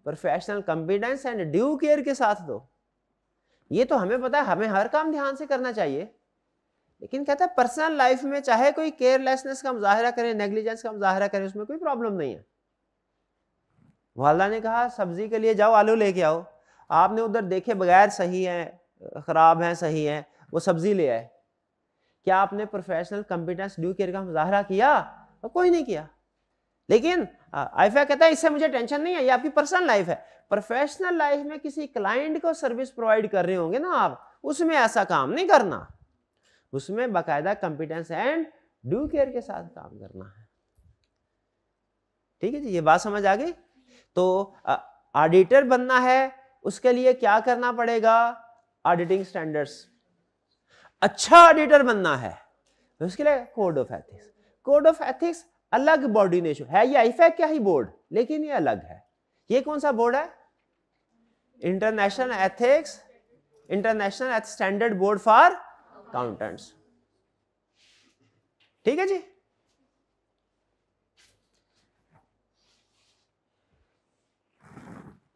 professional competence and due care के साथ दो। ये तो हमें पता है, हमें हर काम ध्यान से करना चाहिए, लेकिन कहता है पर्सनल लाइफ में चाहे कोई केयरलेसनेस का मुजाहरा करे, नेग्लिजेंस का मुजाहरा करे, उसमें कोई प्रॉब्लम नहीं है। वाला ने कहा सब्जी के लिए जाओ आलू लेके आओ, आपने उधर देखे बगैर सही है खराब है सही है वो सब्जी ले आए, क्या आपने प्रोफेशनल कॉम्पिटेंस ड्यू केयर का मुजाहरा किया? तो कोई नहीं किया। लेकिन आईफा कहता है इससे मुझे टेंशन नहीं है, ये आपकी पर्सनल लाइफ है। प्रोफेशनल लाइफ में किसी क्लाइंट को सर्विस प्रोवाइड कर रहे होंगे ना आप, उसमें ऐसा काम नहीं करना, उसमें बाकायदा कॉम्पिटेंस एंड ड्यू केयर के साथ काम करना है। ठीक है जी, ये बात समझ आ गई। तो ऑडिटर बनना है उसके लिए क्या करना पड़ेगा? Auditing standards. अच्छा ऑडिटर बनना है उसके लिए code of ethics. Code of ethics अलग बॉडी ने इशू है, ये आईफैक क्या ही बोर्ड, लेकिन ये अलग है। ये कौन सा बोर्ड है? International ethics standard board for accountants. ठीक है जी।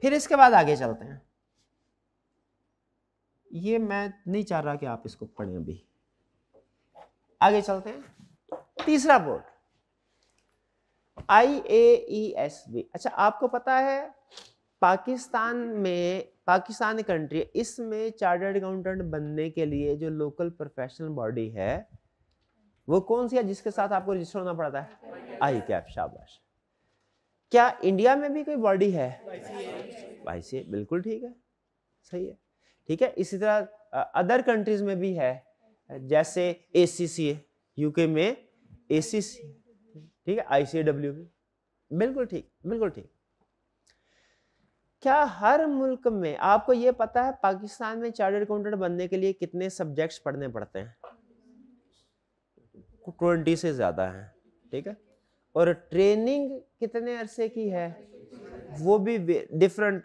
फिर इसके बाद आगे चलते हैं। ये मैं नहीं चाह रहा कि आप इसको पढ़ें, अभी आगे चलते हैं। तीसरा बोर्ड IAESB। अच्छा, आपको पता है पाकिस्तान कंट्री, इसमें चार्टर्ड अकाउंटेंट बनने के लिए जो लोकल प्रोफेशनल बॉडी है वो कौन सी है जिसके साथ आपको रजिस्टर होना पड़ता है? ICAP। शाबाश। क्या इंडिया में भी कोई बॉडी है? ICA। बिल्कुल ठीक है, सही है, ठीक है। इसी तरह अदर कंट्रीज में भी है, जैसे ACCA यूके में ACC, ठीक है, ICAW भी, बिल्कुल ठीक, बिल्कुल ठीक। क्या हर मुल्क में आपको ये पता है पाकिस्तान में चार्टर्ड अकाउंटेंट बनने के लिए कितने सब्जेक्ट्स पढ़ने पड़ते हैं? 20 से ज्यादा है, ठीक है। और ट्रेनिंग कितने अरसे की है? वो भी डिफरेंट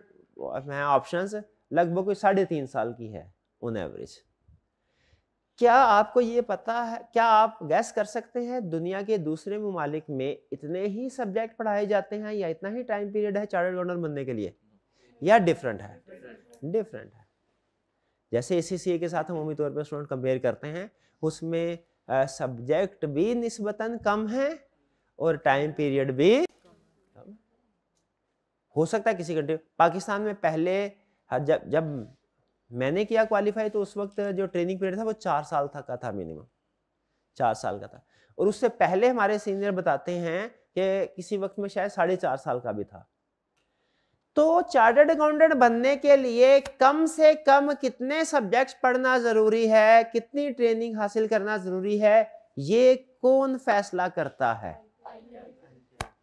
है, ऑप्शंस लगभग 3.5 साल की है ऑन एवरेज। क्या आपको ये पता है, क्या आप गैस कर सकते हैं दुनिया के दूसरे ममालिक में इतने ही सब्जेक्ट पढ़ाए जाते हैं या इतना ही टाइम पीरियड है चार्टर्ड अकाउंटेंट बनने के लिए, या डिफरेंट है? डिफरेंट है। जैसे ACCA के साथ हम उम्मीद तौर पर स्टूडेंट कंपेयर करते हैं, उसमें सब्जेक्ट भी निस्बतन कम है और टाइम पीरियड भी कम। हो सकता है किसी कंट्री, पाकिस्तान में पहले जब मैंने किया क्वालिफाई तो उस वक्त जो ट्रेनिंग पीरियड था वो 4 साल तक का था, मिनिमम 4 साल का था। और उससे पहले हमारे सीनियर बताते हैं कि किसी वक्त में शायद 4.5 साल का भी था। तो चार्टर्ड अकाउंटेंट बनने के लिए कम से कम कितने सब्जेक्ट्स पढ़ना जरूरी है, कितनी ट्रेनिंग हासिल करना जरूरी है, ये कौन फैसला करता है?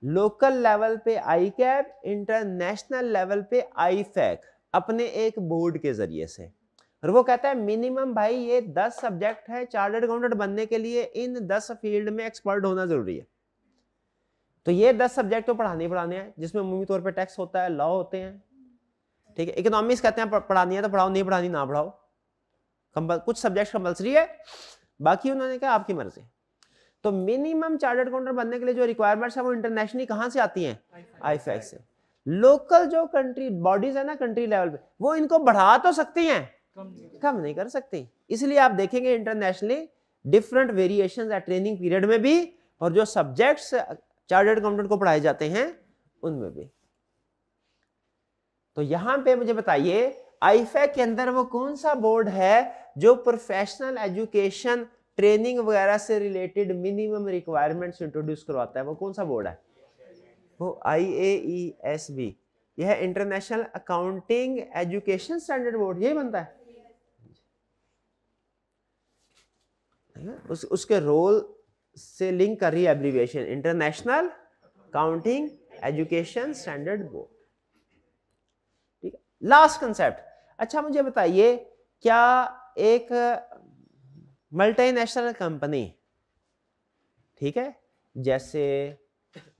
लोकल लेवल पे ICAP, इंटरनेशनल लेवल पे IFAC, अपने एक बोर्ड के जरिए से। और वो कहता है मिनिमम भाई ये 10 सब्जेक्ट है, चार्टर्ड अकाउंटेंट बनने के लिए इन 10 फील्ड में एक्सपर्ट होना जरूरी है। तो ये 10 सब्जेक्ट तो पढ़ाने ही पढ़ाने हैं, जिसमें अमूमी तौर पे टैक्स होता है, लॉ होते हैं, ठीक है। इकोनॉमिक्स कहते हैं पढ़ानी है तो पढ़ाओ, नहीं पढ़ानी ना पढ़ाओ, कुछ सब्जेक्ट कंपलसरी है, बाकी उन्होंने कहा आपकी मर्जी। तो मिनिमम चार्टर्ड अकाउंटेंट बनने के लिए जो रिक्वायरमेंट्स है वो इंटरनेशनली कहां से आती हैं? आईफैक से। लोकल जो कंट्री बॉडीज है ना कंट्री लेवल पे, वो इनको बढ़ा तो सकती हैं, कम नहीं कर सकती। इसलिए आप देखेंगे इंटरनेशनली डिफरेंट वेरिएशंस है ट्रेनिंग पीरियड में भी, और जो सब्जेक्ट्स चार्टर्ड अकाउंटेंट को पढ़ाए जाते हैं उनमें भी। तो यहां पे मुझे बताइए आईफैक के अंदर वो कौन सा बोर्ड है जो प्रोफेशनल एजुकेशन ट्रेनिंग वगैरह से रिलेटेड मिनिमम रिक्वायरमेंट्स इंट्रोड्यूस करवाता है? वो कौन सा बोर्ड है? वो IAESB, यह international accounting education standard board, यही बनता है। उसके रोल से लिंक कर रही है abbreviation, international accounting education standard board, ठीक है। लास्ट कंसेप्ट, अच्छा मुझे बताइए क्या एक मल्टीनेशनल कंपनी, ठीक है, जैसे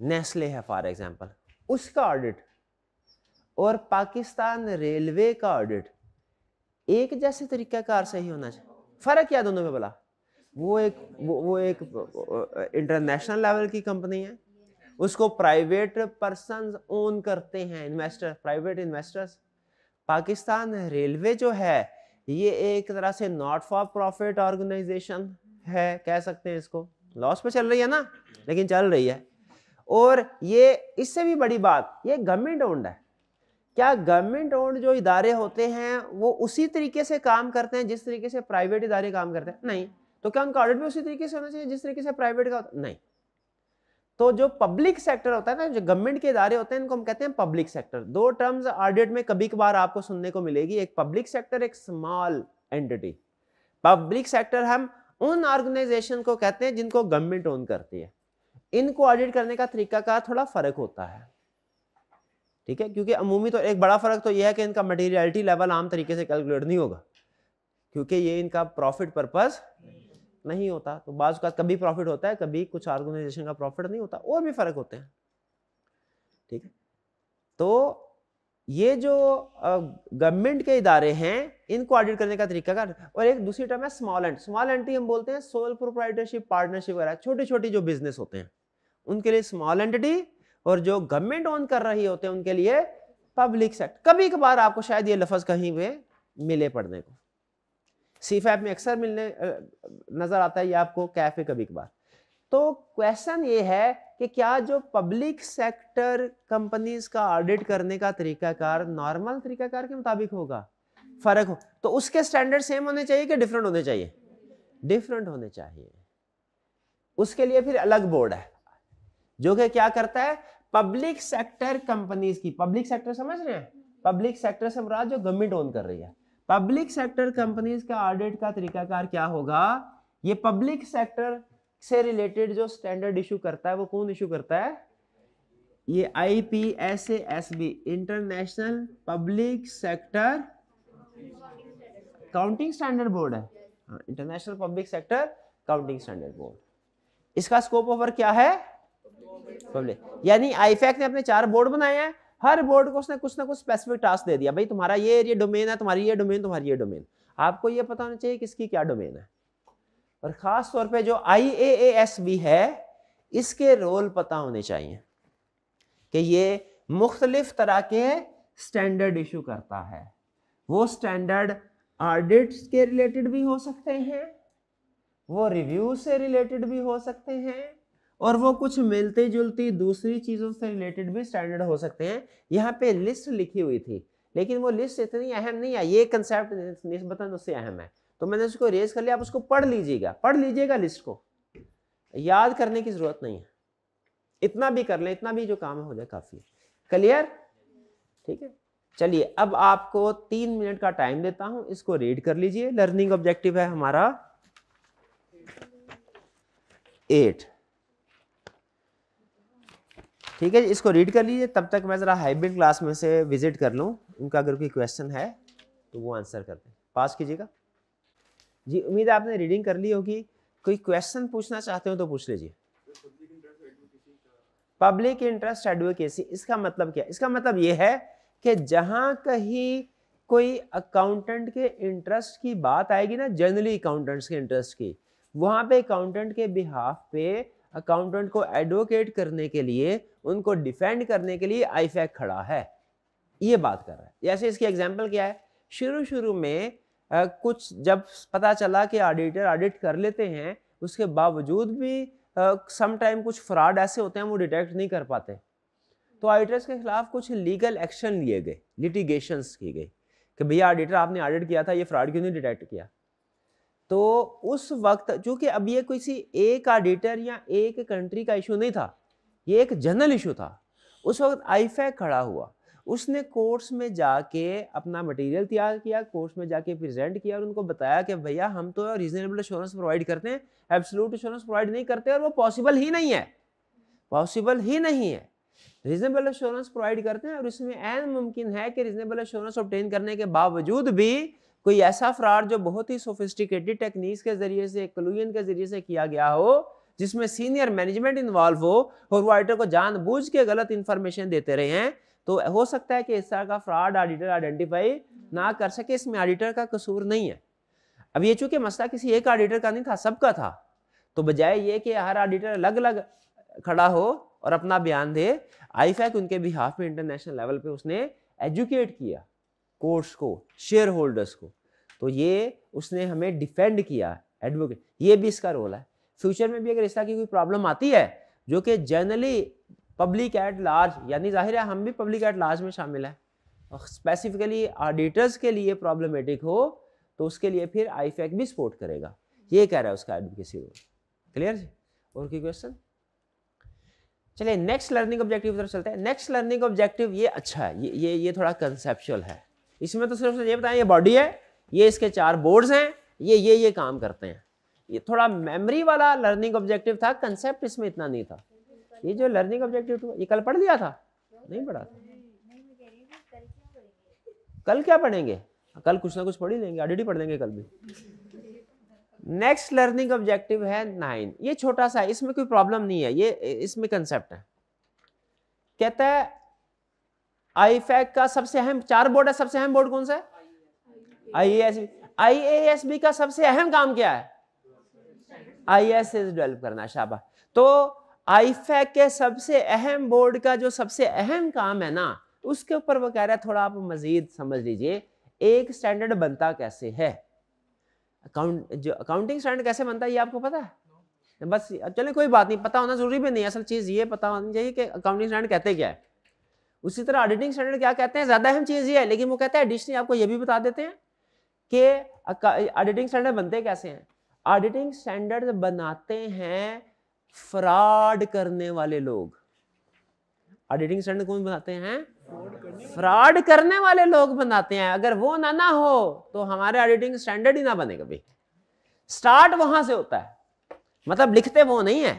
नेस्ले है फॉर एग्जांपल, उसका ऑडिट और पाकिस्तान रेलवे का ऑडिट एक जैसे तरीकाकार से ही होना चाहिए? फर्क क्या दोनों में बोला? वो एक इंटरनेशनल लेवल की कंपनी है, उसको प्राइवेट पर्सन्स ओन करते हैं, investor, private investors. Pakistan railway जो है ये एक तरह से नॉट फॉर प्रॉफिट ऑर्गेनाइजेशन है, कह सकते हैं इसको, लॉस पे चल रही है ना, लेकिन चल रही है। और ये इससे भी बड़ी बात, ये गवर्नमेंट ओन्ड है। क्या गवर्नमेंट ओन्ड जो इदारे होते हैं वो उसी तरीके से काम करते हैं जिस तरीके से प्राइवेट इदारे काम करते हैं? नहीं। तो क्या उनका ऑडिट भी उसी तरीके से होना चाहिए जिस तरीके से प्राइवेट का होता है? नहीं। तो जो पब्लिक सेक्टर होता है ना, जो गवर्नमेंट के इदारे होते हैं, इनको हम कहते हैं पब्लिक सेक्टर। दो टर्म्स ऑडिट में कभी कभार आपको सुनने को मिलेगी, एक पब्लिक सेक्टर, एक स्मॉल एंटिटी। पब्लिक सेक्टर हम उन ऑर्गेनाइजेशन को कहते हैं जिनको गवर्नमेंट ओन करती है। इनको ऑडिट करने का तरीका का थोड़ा फर्क होता है, ठीक है, क्योंकि अमूमी तो एक बड़ा फर्क तो यह है कि इनका मटेरियलिटी लेवल आम तरीके से कैलकुलेट नहीं होगा, क्योंकि ये इनका प्रॉफिट पर्पस नहीं होता। तो बाज़ का कभी प्रॉफिट होता है, कभी कुछ ऑर्गेनाइजेशन का प्रॉफिट नहीं होता, और भी फर्क होते हैं, ठीक है। तो ये जो गवर्नमेंट के इदारे हैं इनको ऑडिट करने का तरीका का, और एक दूसरी टर्म है स्मॉल एंड। स्मॉल एंटिटी हम बोलते हैं सोल प्रोप्राइटरशिप, पार्टनरशिप वगैरह, छोटी छोटी जो बिजनेस होते हैं उनके लिए स्मॉल एंटिटी, और जो गवर्नमेंट ओन कर रही होते हैं उनके लिए पब्लिक सेक्टर। कभी कभार आपको शायद ये लफ्ज कहीं पे मिले पढ़ने को, सीफैप में अक्सर मिलने नजर आता है ये आपको, कैफे कभी कभार। तो क्वेश्चन ये है कि क्या जो पब्लिक सेक्टर कंपनीज का ऑडिट करने का तरीकाकार नॉर्मल तरीकाकार के मुताबिक होगा? फर्क हो तो उसके स्टैंडर्ड सेम होने चाहिए कि डिफरेंट होने चाहिए? डिफरेंट होने चाहिए। उसके लिए फिर अलग बोर्ड है जो कि क्या करता है, पब्लिक सेक्टर कंपनीज की, पब्लिक सेक्टर समझ रहे हैं, पब्लिक सेक्टर से मुराद जो गवर्नमेंट ओन कर रही है, पब्लिक सेक्टर कंपनीज का ऑडिट का तरीकाकार क्या होगा? ये पब्लिक सेक्टर से रिलेटेड जो स्टैंडर्ड इशू करता है वो कौन इशू करता है? ये IPSASB, international public sector accounting standard board है, international public sector accounting standard board. इसका स्कोप ऑफ वर्क क्या है? पब्लिक। यानी आईफैक ने अपने 4 बोर्ड बनाए हैं, हर बोर्ड को उसने कुछ ना कुछ स्पेसिफिक टास्क दे दिया, भाई तुम्हारा ये एरिया डोमेन है, तुम्हारी ये डोमेन, तुम्हारी ये डोमेन, आपको ये पता होना चाहिए किसकी क्या डोमेन है। और खास तौर पे जो IAASB है इसके रोल पता होने चाहिए कि ये मुख्तलिफ तरह के स्टैंडर्ड इशू करता है। वो स्टैंडर्ड ऑडिट्स के रिलेटेड भी हो सकते हैं, वो रिव्यू से रिलेटेड भी हो सकते हैं, और वो कुछ मिलती जुलती दूसरी चीजों से रिलेटेड भी स्टैंडर्ड हो सकते हैं। यहाँ पे लिस्ट लिखी हुई थी, लेकिन वो लिस्ट इतनी अहम नहीं है, ये कंसेप्ट निस्बतन उससे अहम है, तो मैंने उसको रेज कर लिया। आप उसको पढ़ लीजिएगा लिस्ट को, याद करने की जरूरत नहीं है, इतना भी कर लें, इतना भी जो काम है हो जाए काफी। क्लियर? ठीक है, चलिए अब आपको 3 मिनट का टाइम देता हूं, इसको रीड कर लीजिए। लर्निंग ऑब्जेक्टिव है हमारा 8, ठीक है, इसको रीड कर लीजिए। तब तक मैं जरा हाइब्रिड क्लास में से विजिट कर लूं, उनका अगर कोई क्वेश्चन है तो वो आंसर कर दें, पास कीजिएगा जी। उम्मीद है आपने रीडिंग कर ली होगी, कोई क्वेश्चन पूछना चाहते हो तो पूछ लीजिए। पब्लिक इंटरेस्ट एडवोकेसी, इसका मतलब क्या है? इसका मतलब ये है कि जहां कहीं कोई अकाउंटेंट के इंटरेस्ट की बात आएगी ना, जनरली अकाउंटेंट्स के इंटरेस्ट की, वहां पे अकाउंटेंट के बिहाफ पे अकाउंटेंट को एडवोकेट करने के लिए, उनको डिफेंड करने के लिए आईफैक खड़ा है, ये बात कर रहा है। जैसे इसकी एग्जांपल क्या है, शुरू में कुछ जब पता चला कि ऑडिटर ऑडिट कर लेते हैं, उसके बावजूद भी सम टाइम कुछ फ्रॉड ऐसे होते हैं वो डिटेक्ट नहीं कर पाते, तो ऑडिटर्स के खिलाफ कुछ लीगल एक्शन लिए गए, लिटिगेशंस की गई कि भैया ऑडिटर आपने ऑडिट किया था, ये फ्रॉड क्यों नहीं डिटेक्ट किया। तो उस वक्त चूंकि अब ये किसी एक ऑडिटर या एक कंट्री का इशू नहीं था, ये एक जनरल इशू था, उस वक्त आईफैक खड़ा हुआ, उसने कोर्ट्स में जाके अपना मटेरियल तैयार किया, कोर्ट्स में जाके प्रेजेंट किया और उनको बताया कि भैया हम तो रीजनेबल एश्योरेंस प्रोवाइड करते हैं, एब्सोल्यूट एश्योरेंस प्रोवाइड नहीं करते और वो पॉसिबल ही नहीं है, पॉसिबल ही नहीं है। रीजनेबल एश्योरेंस प्रोवाइड करते हैं और इसमें ऐन मुमकिन है कि रीजनेबल एश्योरेंस ऑब्टेन करने के बावजूद भी कोई ऐसा फ्रॉड जो बहुत ही सोफिस्टिकेटेड टेक्निक्स के जरिए से, कलूजन के जरिए से किया गया हो, जिसमें सीनियर मैनेजमेंट इन्वॉल्व हो और वो ऑडिटर को जानबूझ के गलत इंफॉर्मेशन देते रहे हैं, तो हो सकता है कि इस तरह का फ्रॉड ऑडिटर आइडेंटिफाई ना कर सके, इसमें ऑडिटर का कसूर नहीं है। अब ये चूंकि मसला किसी एक ऑडिटर का नहीं था, सबका था, तो बजाय ये कि हर ऑडिटर अलग अलग खड़ा हो और अपना बयान दे, आईफैक उनके बिहाफ में इंटरनेशनल लेवल पे उसने एजुकेट किया कोर्ट्स को, शेयर होल्डर्स को, तो ये उसने हमें डिफेंड किया, एडवोकेट, ये भी इसका रोल है। फ्यूचर में भी अगर इस तरह की कोई प्रॉब्लम आती है जो कि जनरली पब्लिक एट लार्ज, यानी जाहिर है हम भी पब्लिक एट लार्ज में शामिल है, और स्पेसिफिकली ऑडिटर्स के लिए प्रॉब्लमेटिक हो, तो उसके लिए फिर आईफैक भी सपोर्ट करेगा, ये कह रहा है उसका एडवोकेसी रोल। क्लियर जी? और कोई क्वेश्चन? चलिए नेक्स्ट लर्निंग ऑब्जेक्टिव तरफ चलते हैं। नेक्स्ट लर्निंग ऑब्जेक्टिव ये अच्छा है, ये थोड़ा कंसेप्चुअल है, इसमें तो सिर्फ ये बताएं ये बॉडी है, ये इसके 4 बोर्ड्स हैं, ये काम करते हैं, ये थोड़ा मेमोरी वाला लर्निंग ऑब्जेक्टिव था, कंसेप्ट इसमें इतना नहीं था। ये जो लर्निंग ऑब्जेक्टिव ये कल पढ़ लिया था? नहीं पढ़ा था? कल क्या पढ़ेंगे? कल कुछ ना कुछ पढ़ ही लेंगे, ऑडिट ही पढ़ लेंगे कल भी। नेक्स्ट लर्निंग ऑब्जेक्टिव है 9, ये छोटा सा है, इसमें कोई प्रॉब्लम नहीं है, ये इसमें कंसेप्ट है। कहता है आईफैक का सबसे अहम 4 बोर्ड है, सबसे अहम बोर्ड कौन सा है? आईएएसबी। आईएएसबी का सबसे अहम काम क्या है? आईएसएस डेवलप करना, शाबाश। तो आईफैक के सबसे अहम बोर्ड का जो सबसे अहम काम है ना, उसके ऊपर वो कह रहा है थोड़ा आप मजीद समझ लीजिए, एक स्टैंडर्ड बनता कैसे है, अकाउंटिंग स्टैंडर्ड कैसे बनता है ये आपको पता है? बस चले कोई बात नहीं, पता होना जरूरी भी नहीं, असल चीज ये पता होनी चाहिए कि अकाउंटिंग स्टैंडर्ड कहते क्या है। उसी तरह ऑडिटिंग स्टैंडर्ड क्या कहते हैं, ज्यादा अहम चीज ये है, लेकिन वो कहता है एडिशनली आपको ये भी बता देते हैं कि ऑडिटिंग स्टैंडर्ड बनते कैसे हैं। ऑडिटिंग स्टैंडर्ड बनाते हैं फ्रॉड करने वाले लोग। ऑडिटिंग स्टैंडर्ड कौन बनाते हैं? फ्रॉड करने वाले लोग बनाते हैं। अगर वो ना हो तो हमारे ऑडिटिंग स्टैंडर्ड ही ना बने कभी। स्टार्ट वहां से होता है, मतलब लिखते वो नहीं है,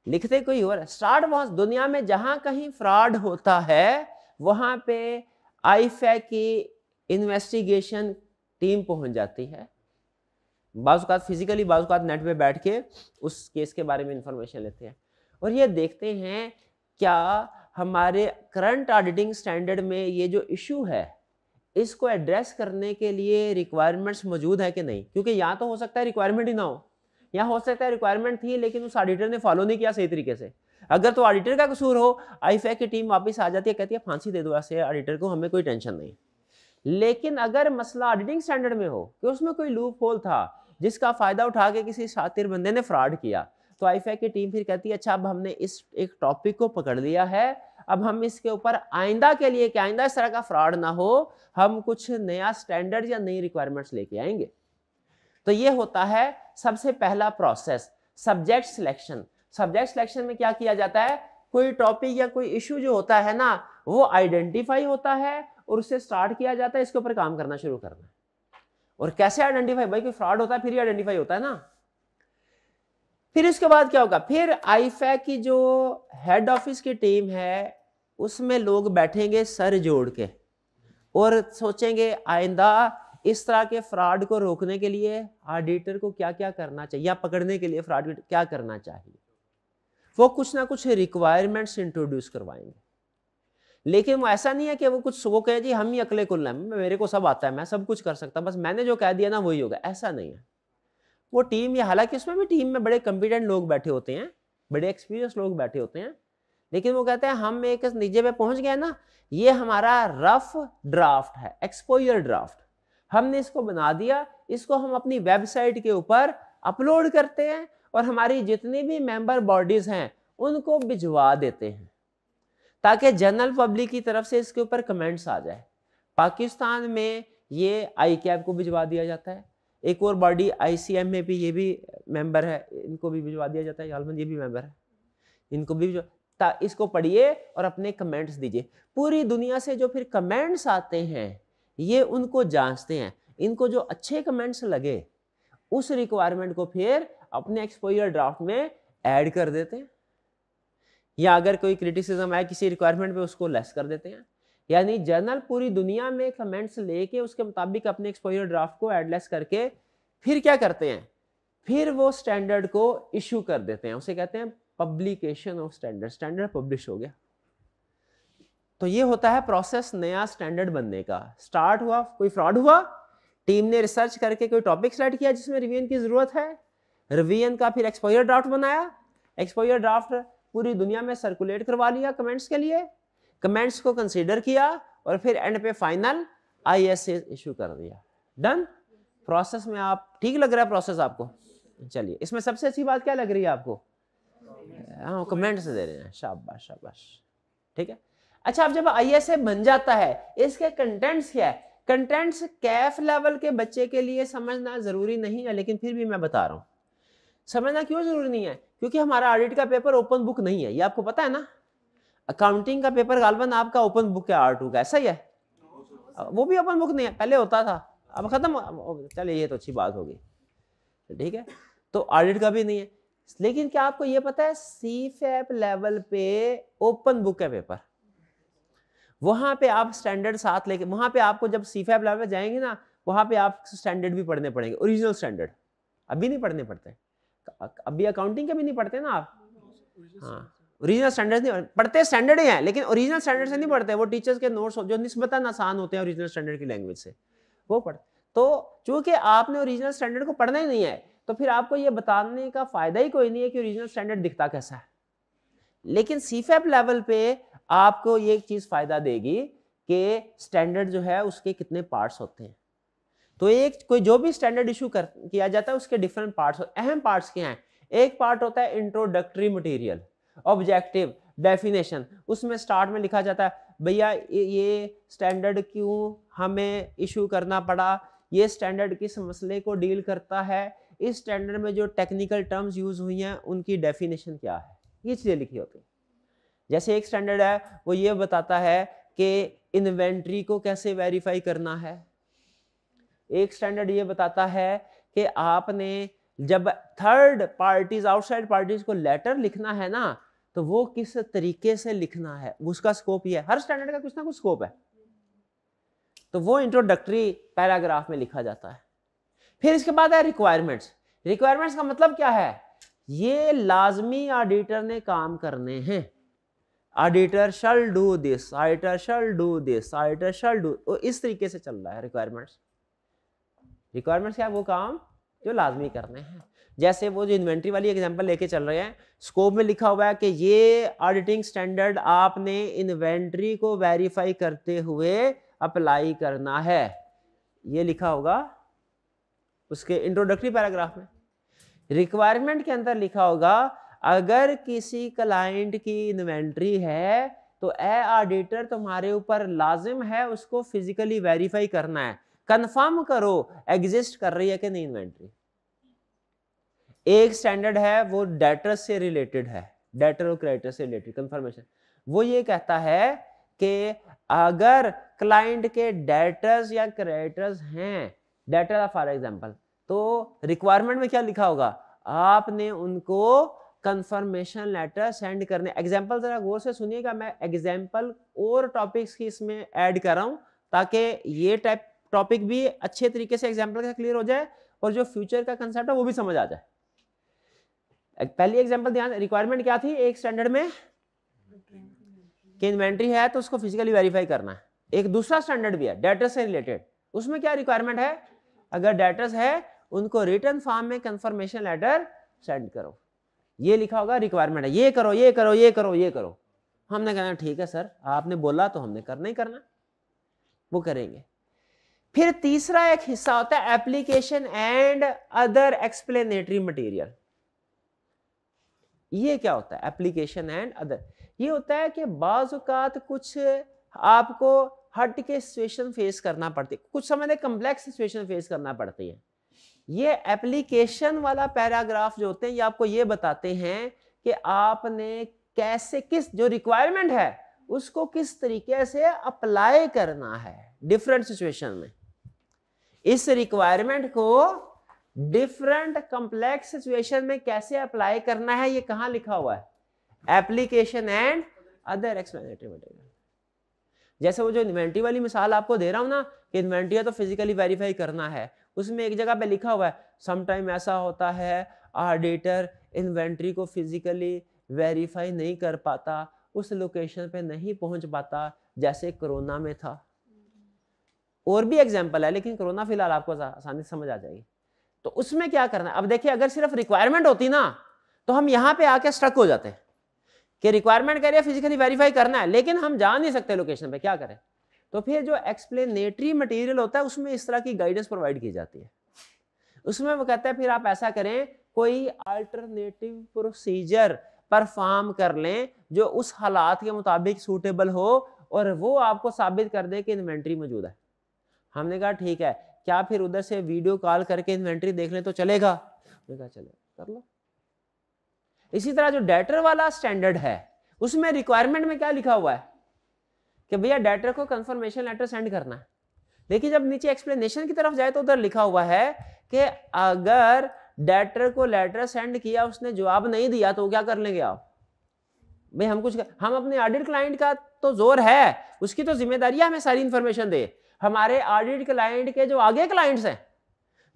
लिखते कोई और है। स्टार्ट वहां, दुनिया में जहां कहीं फ्रॉड होता है वहां पे आईफैक की इन्वेस्टिगेशन टीम पहुंच जाती है, बाज़ फिजिकली बाज़ नेट पे बैठ के उस केस के बारे में इंफॉर्मेशन लेते हैं और ये देखते हैं क्या हमारे करंट ऑडिटिंग स्टैंडर्ड में ये जो इशू है इसको एड्रेस करने के लिए रिक्वायरमेंट्स मौजूद है कि नहीं। क्योंकि यहाँ तो हो सकता है रिक्वायरमेंट ही ना हो, यहाँ हो सकता है रिक्वायरमेंट थी लेकिन उस ऑडिटर ने फॉलो नहीं किया सही तरीके से। अगर तो ऑडिटर का कसूर हो, आईफैक की टीम वापस आ जाती है, कहती है फांसी दे दो ऐसे ऑडिटर को, हमें कोई टेंशन नहीं। लेकिन अगर मसला ऑडिटिंग स्टैंडर्ड में हो कि उसमें कोई लूप होल था जिसका फायदा उठा के किसी शातिर बंदे ने फ्रॉड किया, तो आईफैक की टीम फिर कहती है अच्छा अब हमने इस एक टॉपिक को पकड़ लिया है, अब हम इसके ऊपर आइंदा के लिए कि आइंदा इस तरह का फ्रॉड ना हो, हम कुछ नया स्टैंडर्ड या नई रिक्वायरमेंट्स लेके आएंगे। तो ये होता है सबसे पहला process, subject selection. Subject selection में क्या किया जाता है, कोई टॉपिक या कोई इशू जो होता है ना वो आइडेंटिफाई होता है और उससे स्टार्ट किया जाता है, इसके ऊपर काम करना शुरू करना है। और कैसे आइडेंटिफाई, भाई कोई फ्रॉड होता है फिर ही आइडेंटिफाई होता है ना। फिर इसके बाद क्या होगा, फिर आईफैक की जो हेड ऑफिस की टीम है उसमें लोग बैठेंगे सर जोड़ के और सोचेंगे आइंदा इस तरह के फ्रॉड को रोकने के लिए ऑडिटर को क्या क्या करना चाहिए या पकड़ने के लिए फ्रॉड क्या करना चाहिए। वो कुछ ना कुछ रिक्वायरमेंट्स इंट्रोड्यूस करवाएंगे। लेकिन वो ऐसा नहीं है कि वो कहे जी हम ही अकले कुल हैं, मेरे को सब आता है, मैं सब कुछ कर सकता, बस मैंने जो कह दिया ना वही होगा, ऐसा नहीं है। वो टीम, या हालांकि उसमें भी टीम में बड़े कॉम्पिटेंट लोग बैठे होते हैं, बड़े एक्सपीरियंस लोग बैठे होते हैं, लेकिन वो कहते हैं हम एक नतीजे पे पहुंच गए ना, ये हमारा रफ ड्राफ्ट है, एक्सपोजर ड्राफ्ट, हमने इसको बना दिया, इसको हम अपनी वेबसाइट के ऊपर अपलोड करते हैं और हमारी जितनी भी मेंबर बॉडीज हैं उनको भिजवा देते हैं, ताकि जनरल पब्लिक की तरफ से इसके ऊपर कमेंट्स आ जाए। पाकिस्तान में ये ICAP को भिजवा दिया जाता है, एक और बॉडी ICM में भी, ये भी मेंबर है, इनको भी भिजवा दिया जाता है, गालमन ये भी मेंबर है, इनको भी इसको पढ़िए और अपने कमेंट्स दीजिए। पूरी दुनिया से जो फिर कमेंट्स आते हैं ये उनको जांचते हैं, इनको जो अच्छे कमेंट्स लगे उस रिक्वायरमेंट को फिर अपने एक्सपोजर ड्राफ्ट में ऐड कर देते हैं, या अगर कोई क्रिटिसिज्म है किसी रिक्वायरमेंट पे उसको लेस कर देते हैं। यानी जर्नल पूरी दुनिया में कमेंट्स लेके उसके मुताबिक अपने एक्सपोजर ड्राफ्ट को ऐड लेस करके फिर क्या करते हैं, फिर वो स्टैंडर्ड को इशू कर देते हैं, उसे कहते हैं publication of standard. Standard publish हो गया। तो ये होता है प्रोसेस नया स्टैंडर्ड बनने का। स्टार्ट हुआ, कोई फ्रॉड हुआ, टीम ने रिसर्च करके कोई टॉपिक सेलेक्ट किया जिसमें रिवीजन की जरूरत है, रिवीजन का फिर एक्सपोजर ड्राफ्ट बनाया, एक्सपोजर ड्राफ्ट पूरी दुनिया में सर्कुलेट करवा लिया कमेंट्स के लिए, कमेंट्स को कंसीडर किया और फिर एंड पे फाइनल ISA इशू कर दिया। डन। प्रोसेस में आप ठीक लग रहा है प्रोसेस आपको? चलिए, इसमें सबसे अच्छी बात क्या लग रही है आपको? हाँ, कमेंट्स दे रहे हैं, शाबाश शाबाश, ठीक है। अच्छा, अब जब ISA बन जाता है इसके कंटेंट्स क्या है? कंटेंट्स कैफ लेवल के बच्चे के लिए समझना जरूरी नहीं है, लेकिन फिर भी मैं बता रहा हूं। समझना क्यों जरूरी नहीं है? क्योंकि हमारा ऑडिट का पेपर ओपन बुक नहीं है, ये आपको पता है ना। अकाउंटिंग का पेपर गालबन आपका ओपन बुक है, R2 का, ऐसा ही है। वो भी ओपन बुक नहीं है, पहले होता था, अब खत्म। चलिए, ये तो अच्छी बात होगी, ठीक है। तो ऑडिट का भी नहीं है, लेकिन क्या आपको ये पता है CFAP लेवल पे ओपन बुक है पेपर, वहां पे आप स्टैंडर्ड साथ लेके, वहां पे आपको जब CFAP लेवल पे जाएंगे ना, वहां पे आप स्टैंडर्ड भी पढ़ने पड़ेंगे, ओरिजिनल स्टैंडर्ड। अभी नहीं पढ़ने पड़ते, अभी अकाउंटिंग के भी नहीं पढ़ते ना आप। हाँ, ओरिजिनल स्टैंडर्ड नहीं पढ़ते, स्टैंडर्ड ही है, लेकिन ओरिजिनल स्टैंडर्ड से नहीं पढ़ते। वो टीचर्स के नोट्स जो निस्बतन आसान होते हैं ओरिजिनल स्टैंडर्ड की लैंग्वेज से, वो पढ़। तो चूंकि आपने ओरिजिनल स्टैंडर्ड को पढ़ना ही नहीं है, तो फिर आपको ये बताने का फायदा ही कोई नहीं है कि ओरिजिनल स्टैंडर्ड दिखता कैसा है। लेकिन CFAP लेवल पे आपको ये एक चीज फायदा देगी कि स्टैंडर्ड जो है उसके कितने पार्ट्स होते हैं। तो एक कोई जो भी स्टैंडर्ड इशू किया जाता है उसके डिफरेंट पार्ट्स, अहम पार्ट्स क्या हैं? एक पार्ट होता है इंट्रोडक्टरी मटेरियल, ऑब्जेक्टिव, डेफिनेशन। उसमें स्टार्ट में लिखा जाता है भैया ये स्टैंडर्ड क्यों हमें इशू करना पड़ा, ये स्टैंडर्ड किस मसले को डील करता है, इस स्टैंडर्ड में जो टेक्निकल टर्म्स यूज हुई हैं उनकी डेफिनेशन क्या है, ये चीजें लिखी होती हैं। जैसे एक स्टैंडर्ड है वो ये बताता है कि इन्वेंट्री को कैसे वेरीफाई करना है। एक स्टैंडर्ड ये बताता है कि आपने जब थर्ड पार्टीज, आउटसाइड पार्टीज को लेटर लिखना है ना, तो वो किस तरीके से लिखना है, उसका स्कोप ये है। हर स्टैंडर्ड का कुछ ना कुछ स्कोप है, तो वो इंट्रोडक्टरी पैराग्राफ में लिखा जाता है। फिर इसके बाद है रिक्वायरमेंट्स। रिक्वायरमेंट्स का मतलब क्या है? ये लाजमी ऑडिटर ने काम करने हैं। Auditor shall do this, auditor shall do this, auditor shall do, तो इस तरीके से चल रहा है रिक्वायरमेंट्स। रिक्वायरमेंट्स क्या है? वो काम जो लाजमी करने हैं। जैसे वो जो इन्वेंट्री वाली एग्जांपल लेके चल रहे हैं, स्कोप में लिखा हुआ है कि ये ऑडिटिंग स्टैंडर्ड आपने इन्वेंट्री को वेरीफाई करते हुए अप्लाई करना है, ये लिखा होगा उसके इंट्रोडक्टरी पैराग्राफ में। रिक्वायरमेंट के अंदर लिखा होगा अगर किसी क्लाइंट की इन्वेंट्री है तो ए ऑडिटर तुम्हारे ऊपर लाजिम है उसको फिजिकली वेरीफाई करना है, कंफर्म करो एग्जिस्ट कर रही है कि नहीं इन्वेंट्री। एक स्टैंडर्ड है वो डेटर्स से रिलेटेड है, डेटर और क्रेडिटर से रिलेटेड कंफर्मेशन। वो ये कहता है कि अगर क्लाइंट के डेटर्स या क्रेडिटर्स हैं, डेटर फॉर एग्जांपल, तो रिक्वायरमेंट में क्या लिखा होगा? आपने उनको कंफर्मेशन लेटर सेंड करने। एग्जांपल जरा गौर से सुनिएगा, मैं एग्जांपल और टॉपिक्स की इसमें ऐड कर रहा हूं ताकि ये टाइप टॉपिक भी अच्छे तरीके से एग्जांपल का क्लियर हो जाए और जो फ्यूचर का कंसेप्ट है वो भी समझ आ जाए। पहली एग्जांपल ध्यान, रिक्वायरमेंट क्या थी एक स्टैंडर्ड में कि इन्वेंट्री है तो उसको फिजिकली वेरीफाई करना है। एक दूसरा स्टैंडर्ड भी है डेटर्स से रिलेटेड, उसमें क्या रिक्वायरमेंट है, अगर डेटर्स है उनको रिटर्न फॉर्म में कंफर्मेशन लेटर सेंड करो। ये लिखा होगा रिक्वायरमेंट है, ये करो ये करो ये करो ये करो। हमने कहना ठीक है सर, आपने बोला तो हमने करना ही करना, वो करेंगे। फिर तीसरा एक हिस्सा होता है application and other explanatory material. ये क्या होता है एप्लीकेशन एंड अदर? ये होता है कि बाज़ औक़ात कुछ आपको हट के सिचुएशन फेस करना पड़ती है, कुछ समय कम्प्लेक्स सिचुएशन फेस करना पड़ती है। ये एप्लीकेशन वाला पैराग्राफ जो होते हैं ये आपको ये बताते हैं कि आपने कैसे, किस जो रिक्वायरमेंट है उसको किस तरीके से अप्लाई करना है डिफरेंट सिचुएशन में। इस रिक्वायरमेंट को डिफरेंट कॉम्प्लेक्स सिचुएशन में कैसे अप्लाई करना है, ये कहां लिखा हुआ है, application and other explanatory material. जैसे वो जो इन्वेंट्री वाली मिसाल आपको दे रहा हूं ना कि इन्वेंट्री है तो फिजिकली वेरीफाई करना है, उसमें एक जगह पे लिखा हुआ है समटाइम ऐसा होता है ऑडिटर इन्वेंट्री को फिजिकली वेरीफाई नहीं कर पाता, उस लोकेशन पे नहीं पहुंच पाता, जैसे कोरोना में था। और भी एग्जांपल है लेकिन कोरोना फिलहाल आपको आसानी से समझ आ जाएगी। तो उसमें क्या करना है, अब देखिए अगर सिर्फ रिक्वायरमेंट होती ना तो हम यहां पे आके स्टक हो जाते कि रिक्वायरमेंट कह रही है फिजिकली वेरीफाई करना है लेकिन हम जा नहीं सकते लोकेशन पे, क्या करें? तो फिर जो एक्सप्लेनेटरी मटेरियल होता है उसमें इस तरह की गाइडेंस प्रोवाइड की जाती है। उसमें वो कहता है फिर आप ऐसा करें, कोई अल्टरनेटिव प्रोसीजर परफॉर्म कर लें जो उस हालात के मुताबिक सूटेबल हो और वो आपको साबित कर दे कि इन्वेंट्री मौजूद है। हमने कहा ठीक है, क्या फिर उधर से वीडियो कॉल करके इन्वेंट्री देख लें तो चलेगा? हमने कहा चलेगा, कर लो। इसी तरह जो डेटर वाला स्टैंडर्ड है उसमें रिक्वायरमेंट में क्या लिखा हुआ है कि भैया डेटर को कंफर्मेशन लेटर सेंड करना है, लेकिन जब नीचे एक्सप्लेनेशन की तरफ जाए तो उधर लिखा हुआ है कि अगर डेटर को लेटर सेंड किया उसने जवाब नहीं दिया तो क्या कर लेंगे आप? भाई हम अपने ऑडिट क्लाइंट का तो जोर है, उसकी तो जिम्मेदारी है हमें सारी इंफॉर्मेशन दे। हमारे ऑडिट क्लाइंट के जो आगे क्लाइंट्स हैं,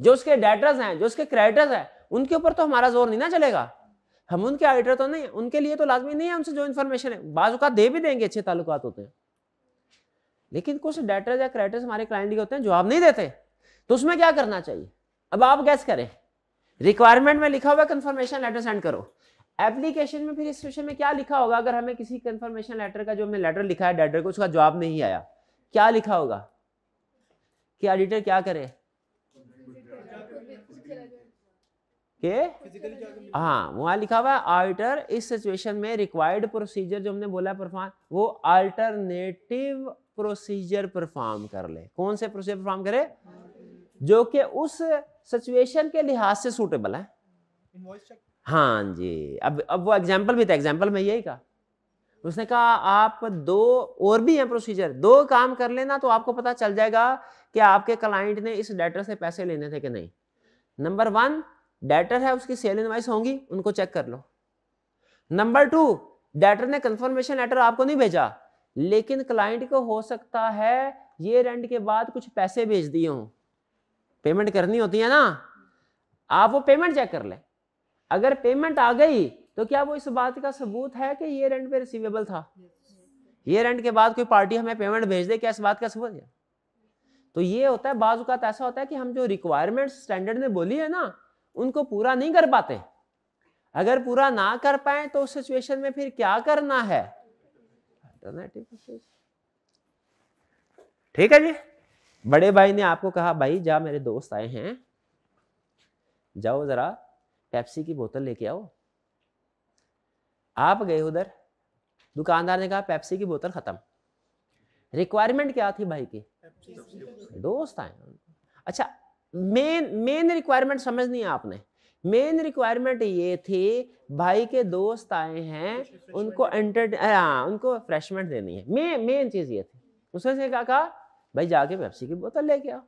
जो उसके डेटर्स हैं, जो उसके क्रेडिटर्स हैं, उनके ऊपर तो हमारा जोर नहीं ना चलेगा। हम उनके ऑडिटर तो नहीं, उनके लिए तो लाजमी नहीं है उनसे जो इन्फॉर्मेशन है, बाज़ औक़ात दे भी देंगे, अच्छे ताल्लुकात होते हैं, लेकिन कुछ डेटर्स या क्रेडिटर्स हमारे क्लाइंट के होते हैं जवाब नहीं देते, तो उसमें क्या करना चाहिए? अब आप गैस करें, रिक्वायरमेंट में लिखा हुआ कंफर्मेशन लेटर सेंड करो, एप्लीकेशन में फिर इस सिचुएशन में क्या लिखा होगा? अगर हमें किसी कंफर्मेशन लेटर का जो हमने लेटर लिखा है डेटर को, उसका जवाब नहीं आया, क्या लिखा होगा कि ऑडिटर क्या करे कि हाँ, वहां लिखा हुआ ऑडिटर इस सिचुएशन में रिक्वायर्ड प्रोसीजर जो हमने बोला परफॉर्म, वो अल्टरनेटिव प्रोसीजर परफॉर्म कर ले। कौन से प्रोसीजर परफॉर्म करे? जो कि उस सिचुएशन के लिहाज से सूटेबल है। हाँ जी, अब वो एग्जांपल भी था, एग्जांपल में यही कहा, उसने कहा आप दो और भी हैं प्रोसीजर, दो काम कर लेना तो आपको पता चल जाएगा कि आपके क्लाइंट ने इस डेटर से पैसे लेने थे कि नहीं। नंबर 1 डेटर है, उसकी सेल इनवॉइस होंगी, उनको चेक कर लो। नंबर 2 डेटर ने कंफर्मेशन लेटर आपको नहीं भेजा लेकिन क्लाइंट को हो सकता है ये रेंट के बाद कुछ पैसे भेज दिए हों, पेमेंट करनी होती है ना, आप वो पेमेंट चेक कर ले। अगर पेमेंट आ गई तो क्या वो इस बात का सबूत है कि ये रेंट पे रिसीवेबल था, ये रेंट के बाद कोई पार्टी हमें पेमेंट भेज दे, क्या इस बात का सबूत है? तो ये होता है, बाज़ औक़ात ऐसा होता है कि हम जो रिक्वायरमेंट स्टैंडर्ड ने बोली है ना उनको पूरा नहीं कर पाते। अगर पूरा ना कर पाए तो उस सिचुएशन में फिर क्या करना है? ठीक है जी। बड़े भाई ने आपको कहा भाई जा, मेरे दोस्त आए हैं, जाओ जरा पेप्सी की बोतल लेके आओ। आप गए उधर, दुकानदार ने कहा पेप्सी की बोतल खत्म। रिक्वायरमेंट क्या थी भाई की? दोस्त आए। अच्छा, मेन रिक्वायरमेंट समझ नहीं है आपने। मेन रिक्वायरमेंट ये थी भाई के दोस्त आए हैं, उनको उनको रिफ्रेशमेंट देनी है, मेन चीज ये थी। उसने क्या कहा भाई जाके पेप्सी की बोतल लेके आओ।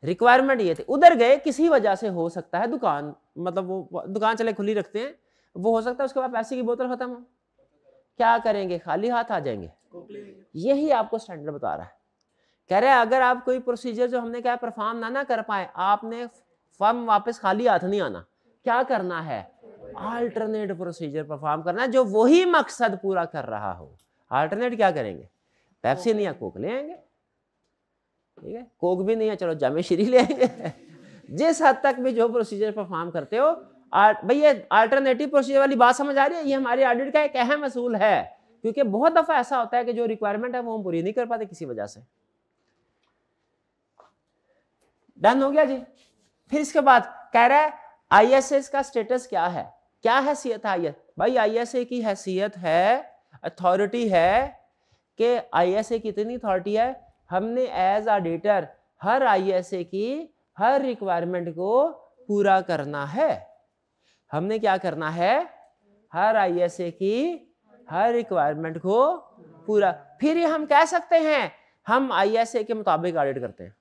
रिक्वायरमेंट ये थी। उधर गए, किसी वजह से हो सकता है दुकान, मतलब वो दुकान चले खुली रखते हैं, वो हो सकता है उसके बाद पेप्सी की बोतल खत्म हो, क्या करेंगे? खाली हाथ आ जाएंगे। यही आपको स्टैंडर्ड बता रहा है, कह रहे हैं अगर आप कोई प्रोसीजर जो हमने क्या परफॉर्म ना कर पाए, आपने फर्म वापस खाली हाथ नहीं आना। क्या करना है? अल्टरनेट प्रोसीजर परफॉर्म करना है जो वही मकसद पूरा कर रहा हो। अल्टरनेट क्या करेंगे? पेप्सी नहीं है, कोक ले आएंगे, ठीक है, कोक भी नहीं है, चलो जामे श्री ले आएंगे। जिस हद तक भी जो प्रोसीजर परफॉर्म करते हो, भाई ये अल्टरनेटिव प्रोसीजर वाली बात समझ आ रही है? ये हमारे ऑडिट का एक अहम असूल है, क्योंकि बहुत दफा ऐसा होता है कि जो रिक्वायरमेंट है वो हम पूरी नहीं कर पाते किसी वजह से। डन हो गया जी। फिर इसके बाद कह रहा है आईएसएस का स्टेटस क्या है, क्या हैसियत है आईएस? भाई आईएसए की हैसियत है, अथॉरिटी है कि आईएसए की इतनी अथॉरिटी है, हमने एज ऑडिटर हर आईएसए की हर रिक्वायरमेंट को पूरा करना है। हमने क्या करना है? हर आईएसए की हर रिक्वायरमेंट को पूरा। फिर ये हम कह सकते हैं हम आईएसए के मुताबिक ऑडिट करते हैं।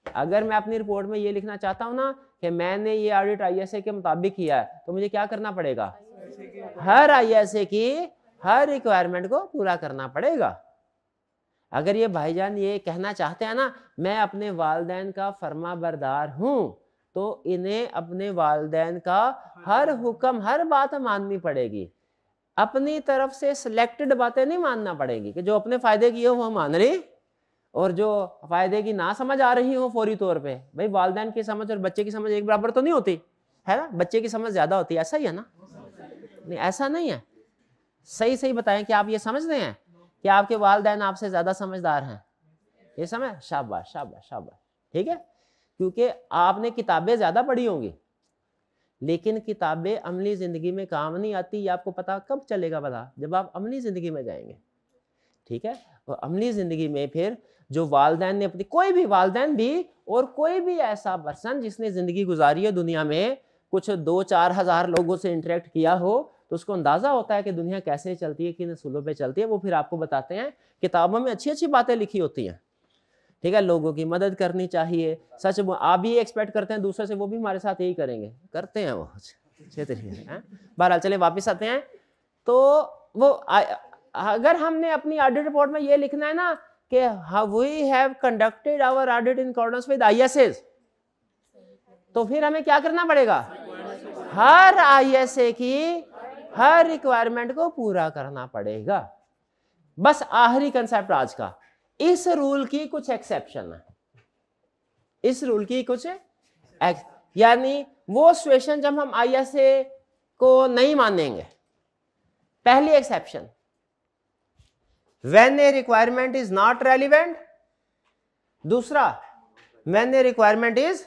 अगर मैं अपनी रिपोर्ट में ये लिखना चाहता हूं ना कि मैंने ये ऑडिट आईएसए के मुताबिक किया है, तो मुझे क्या करना पड़ेगा? हर आईएसए की हर रिक्वायरमेंट को पूरा करना पड़ेगा। अगर ये भाईजान ये कहना चाहते हैं ना मैं अपने वालिदैन का फर्मा बरदार हूं, तो इन्हें अपने वालिदैन का हर हुक्म हर बात माननी पड़ेगी। अपनी तरफ से सिलेक्टेड बातें नहीं मानना पड़ेगी कि जो अपने फायदे की हो वो मान रही और जो फायदे की ना समझ आ रही हो फौरी तौर पे। भाई वालिदैन की समझ और बच्चे की समझ एक बराबर तो नहीं होती है ना, बच्चे की समझ ज्यादा होती है, ऐसा ही है ना? नहीं ऐसा नहीं है। सही सही बताएं कि आप ये समझते हैं कि आपके वालिदैन आपसे ज्यादा समझदार हैं? ये समझ, शाबाश शाबाश शाबाश, ठीक है। क्योंकि आपने किताबें ज्यादा पढ़ी होंगी, लेकिन किताबें अमली जिंदगी में काम नहीं आती। ये आपको पता कब चलेगा? पता जब आप अमली जिंदगी में जाएंगे, ठीक है। और अमली जिंदगी में फिर जो वालिदैन ने अपनी, कोई भी वालिदैन भी और कोई भी ऐसा पर्सन जिसने जिंदगी गुजारी है दुनिया में, कुछ 2-4 हज़ार लोगों से इंटरेक्ट किया हो, तो उसको अंदाजा होता है कि दुनिया कैसे चलती है, किन असूलों पे चलती है। वो फिर आपको बताते हैं। किताबों में अच्छी अच्छी बातें लिखी होती हैं, ठीक है। लोगों की मदद करनी चाहिए, सच आप भी एक्सपेक्ट करते हैं दूसरे से, वो भी हमारे साथ यही करेंगे, करते हैं वो अच्छे तरीके से। बहरहाल चले वापस आते हैं। तो वो अगर हमने अपनी ऑडिट रिपोर्ट में ये लिखना है ना कि we have conducted our audit in accordance with ISS, तो फिर हमें क्या करना पड़ेगा? हर आईएसए की हर रिक्वायरमेंट को पूरा करना पड़ेगा। बस आखिरी कंसेप्ट आज का, इस रूल की कुछ एक्सेप्शन है। इस रूल की कुछ यानी वो सिचुएशन जब हम आईएसए को नहीं मानेंगे। पहली exception, when a requirement is not relevant. दूसरा, when a requirement is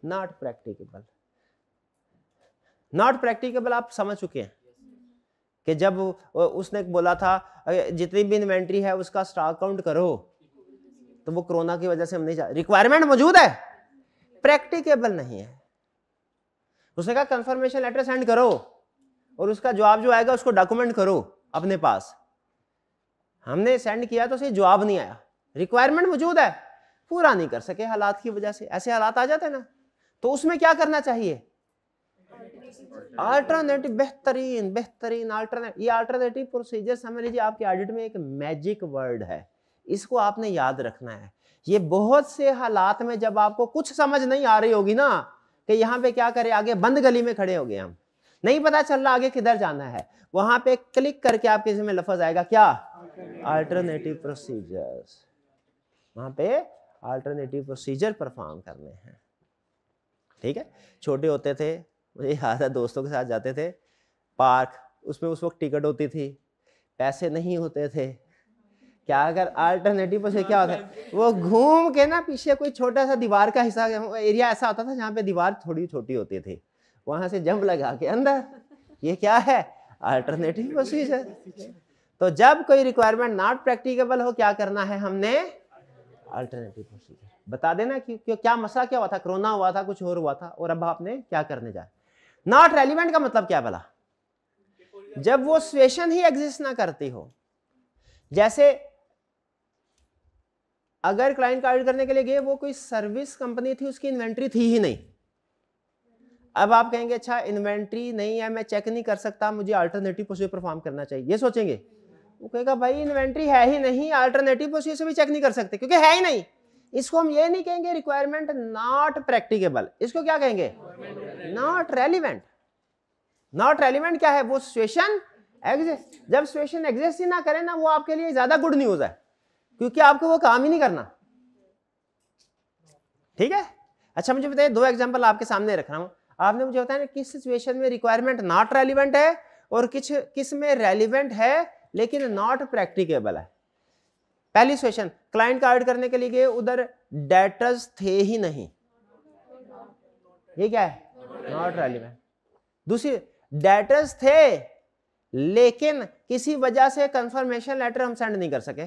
not practicable. Not practicable आप समझ चुके हैं कि जब उसने बोला था जितनी भी इन्वेंट्री है उसका स्टॉक काउंट करो, तो वो कोरोना की वजह से हम नहीं जा, रिक्वायरमेंट मौजूद है, प्रैक्टिकेबल नहीं है। उसने कहा कंफर्मेशन लेटर सेंड करो और उसका जवाब जो आएगा उसको डॉक्यूमेंट करो अपने पास। हमने सेंड किया तो सही, जवाब नहीं आया, रिक्वायरमेंट मौजूद है, पूरा नहीं कर सके हालात की वजह से। ऐसे हालात आ जाते हैं ना, तो उसमें क्या करना चाहिए? अल्टरनेटिव, बेहतरीन बेहतरीन अल्टरनेटिव। ये अल्टरनेटिव प्रोसीजर समझ लीजिए आपके ऑडिट में एक मैजिक वर्ड है, इसको आपने याद रखना है। ये बहुत से हालात में जब आपको कुछ समझ नहीं आ रही होगी ना कि यहाँ पे क्या करें, आगे बंद गली में खड़े हो गए हम, नहीं पता चल रहा आगे किधर जाना है, वहां पे क्लिक करके आपके जिम्मे लफ्ज आएगा क्या? Alternative procedures. वहां पे अल्टरनेटिव प्रोसीजर परफॉर्म करने हैं, ठीक है। छोटे होते थे, मुझे याद है दोस्तों के साथ जाते थे पार्क, उसमें उस वक्त टिकट होती थी, पैसे नहीं होते थे, क्या अगर अल्टरनेटिव से क्या होता है, वो घूम के ना पीछे कोई छोटा सा दीवार का हिस्सा एरिया ऐसा होता था जहाँ पे दीवार थोड़ी छोटी होती थी, वहां से जंप लगा के अंदर। ये क्या है? Alternative procedure. तो जब कोई रिक्वायरमेंट नॉट प्रैक्टिकेबल हो, क्या करना है हमने? Alternative procedure. बता देना कि क्या मसला क्या हुआ था, कोरोना हुआ था, कुछ और हुआ था, और अब आपने क्या करने जा। नॉट रेलिवेंट का मतलब क्या भला? जब वो सिचुएशन ही एग्जिस्ट ना करती हो। जैसे अगर क्लाइंट का ऑडिट करने के लिए गए, वो कोई सर्विस कंपनी थी, उसकी इन्वेंट्री थी ही नहीं। अब आप कहेंगे अच्छा इन्वेंट्री नहीं है, मैं चेक नहीं कर सकता, मुझे अल्टरनेटिव प्रोसीजर परफॉर्म करना चाहिए, ये सोचेंगे। वो कहेगा भाई इन्वेंट्री है ही नहीं, अल्टरनेटिव प्रोसीजर से भी चेक नहीं कर सकते क्योंकि है ही नहीं। इसको हम ये नहीं कहेंगे रिक्वायरमेंट नॉट प्रैक्टिकेबल, इसको क्या कहेंगे? Not relevant. नॉट रेलिवेंट क्या है? वो सिचुएशन एग्जिस्ट, जब सिचुएशन एग्जिस्ट ही ना करे ना, वो आपके लिए ज्यादा गुड न्यूज है, क्योंकि आपको वो काम ही नहीं करना। ठीक है, अच्छा मुझे बताइए, दो एग्जांपल आपके सामने रख रहा हूं, आपने मुझे बताया ना किस सिचुएशन में रिक्वायरमेंट नॉट रेलिवेंट है और किस में रेलिवेंट है लेकिन नॉट प्रैक्टिकेबल है। पहली सिचुएशन, क्लाइंट का ऑडिट करने के लिए गए, उधर डेटर्स थे ही नहीं, ये क्या है? Not relevant. दूसरी, डेटर्स थे लेकिन किसी वजह से कंफर्मेशन लेटर हम सेंड नहीं कर सके,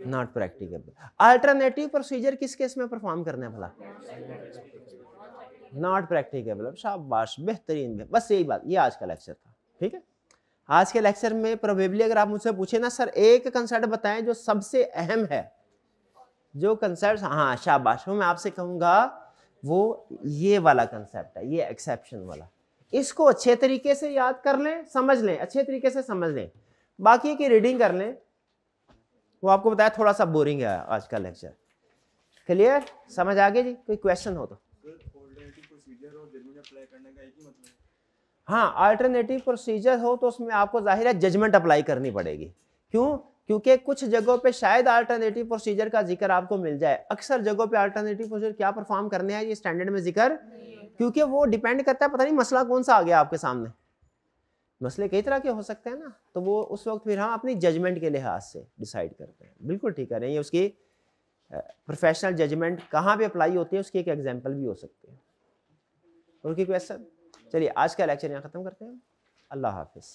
नॉट प्रैक्टिकेबल। अल्टरनेटिव प्रोसीजर किस केस में परफॉर्म करना है भला? Not practicable. शाबाश, बेहतरीन। बस यही बात, ये आज का लेक्चर था। ठीक है, आज के लेक्चर में प्रोबेबली अगर आप मुझसे पूछे ना सर एक कंसेप्ट बताएं जो सबसे अहम है, जो कंसेप्ट, हाँ शाबाश, वो मैं आपसे कहूंगा वो ये वाला कंसेप्ट है, ये एक्सेप्शन वाला। इसको अच्छे तरीके से याद कर लें, समझ लें, अच्छे तरीके से समझ लें, बाकी की रीडिंग कर लें। वो आपको बताया थोड़ा सा बोरिंग है आज का लेक्चर। क्लियर, समझ आ गई जी? कोई क्वेश्चन हो तो? हाँ, अल्टरनेटिव प्रोसीजर हो तो उसमें आपको जाहिर है जजमेंट अप्लाई करनी पड़ेगी। क्यों? क्योंकि कुछ जगहों पे शायद अल्टरनेटिव प्रोसीजर का जिक्र आपको मिल जाए, अक्सर जगहों पे अल्टरनेटिव प्रोसीजर क्या परफॉर्म करने हैं ये स्टैंडर्ड में जिक्र, क्योंकि वो डिपेंड करता है, पता नहीं मसला कौन सा आ गया आपके सामने, मसले कई तरह के हो सकते हैं ना, तो वो उस वक्त फिर हम अपनी जजमेंट के लिहाज से डिसाइड करते हैं। बिल्कुल ठीक है, नहीं उसकी प्रोफेशनल जजमेंट कहाँ पे अप्लाई होती है उसकी एक एग्जांपल भी हो सकती है। और की क्वेश्चन? चलिए आज का लेक्चर यहाँ खत्म करते हैं। अल्लाह हाफिज़।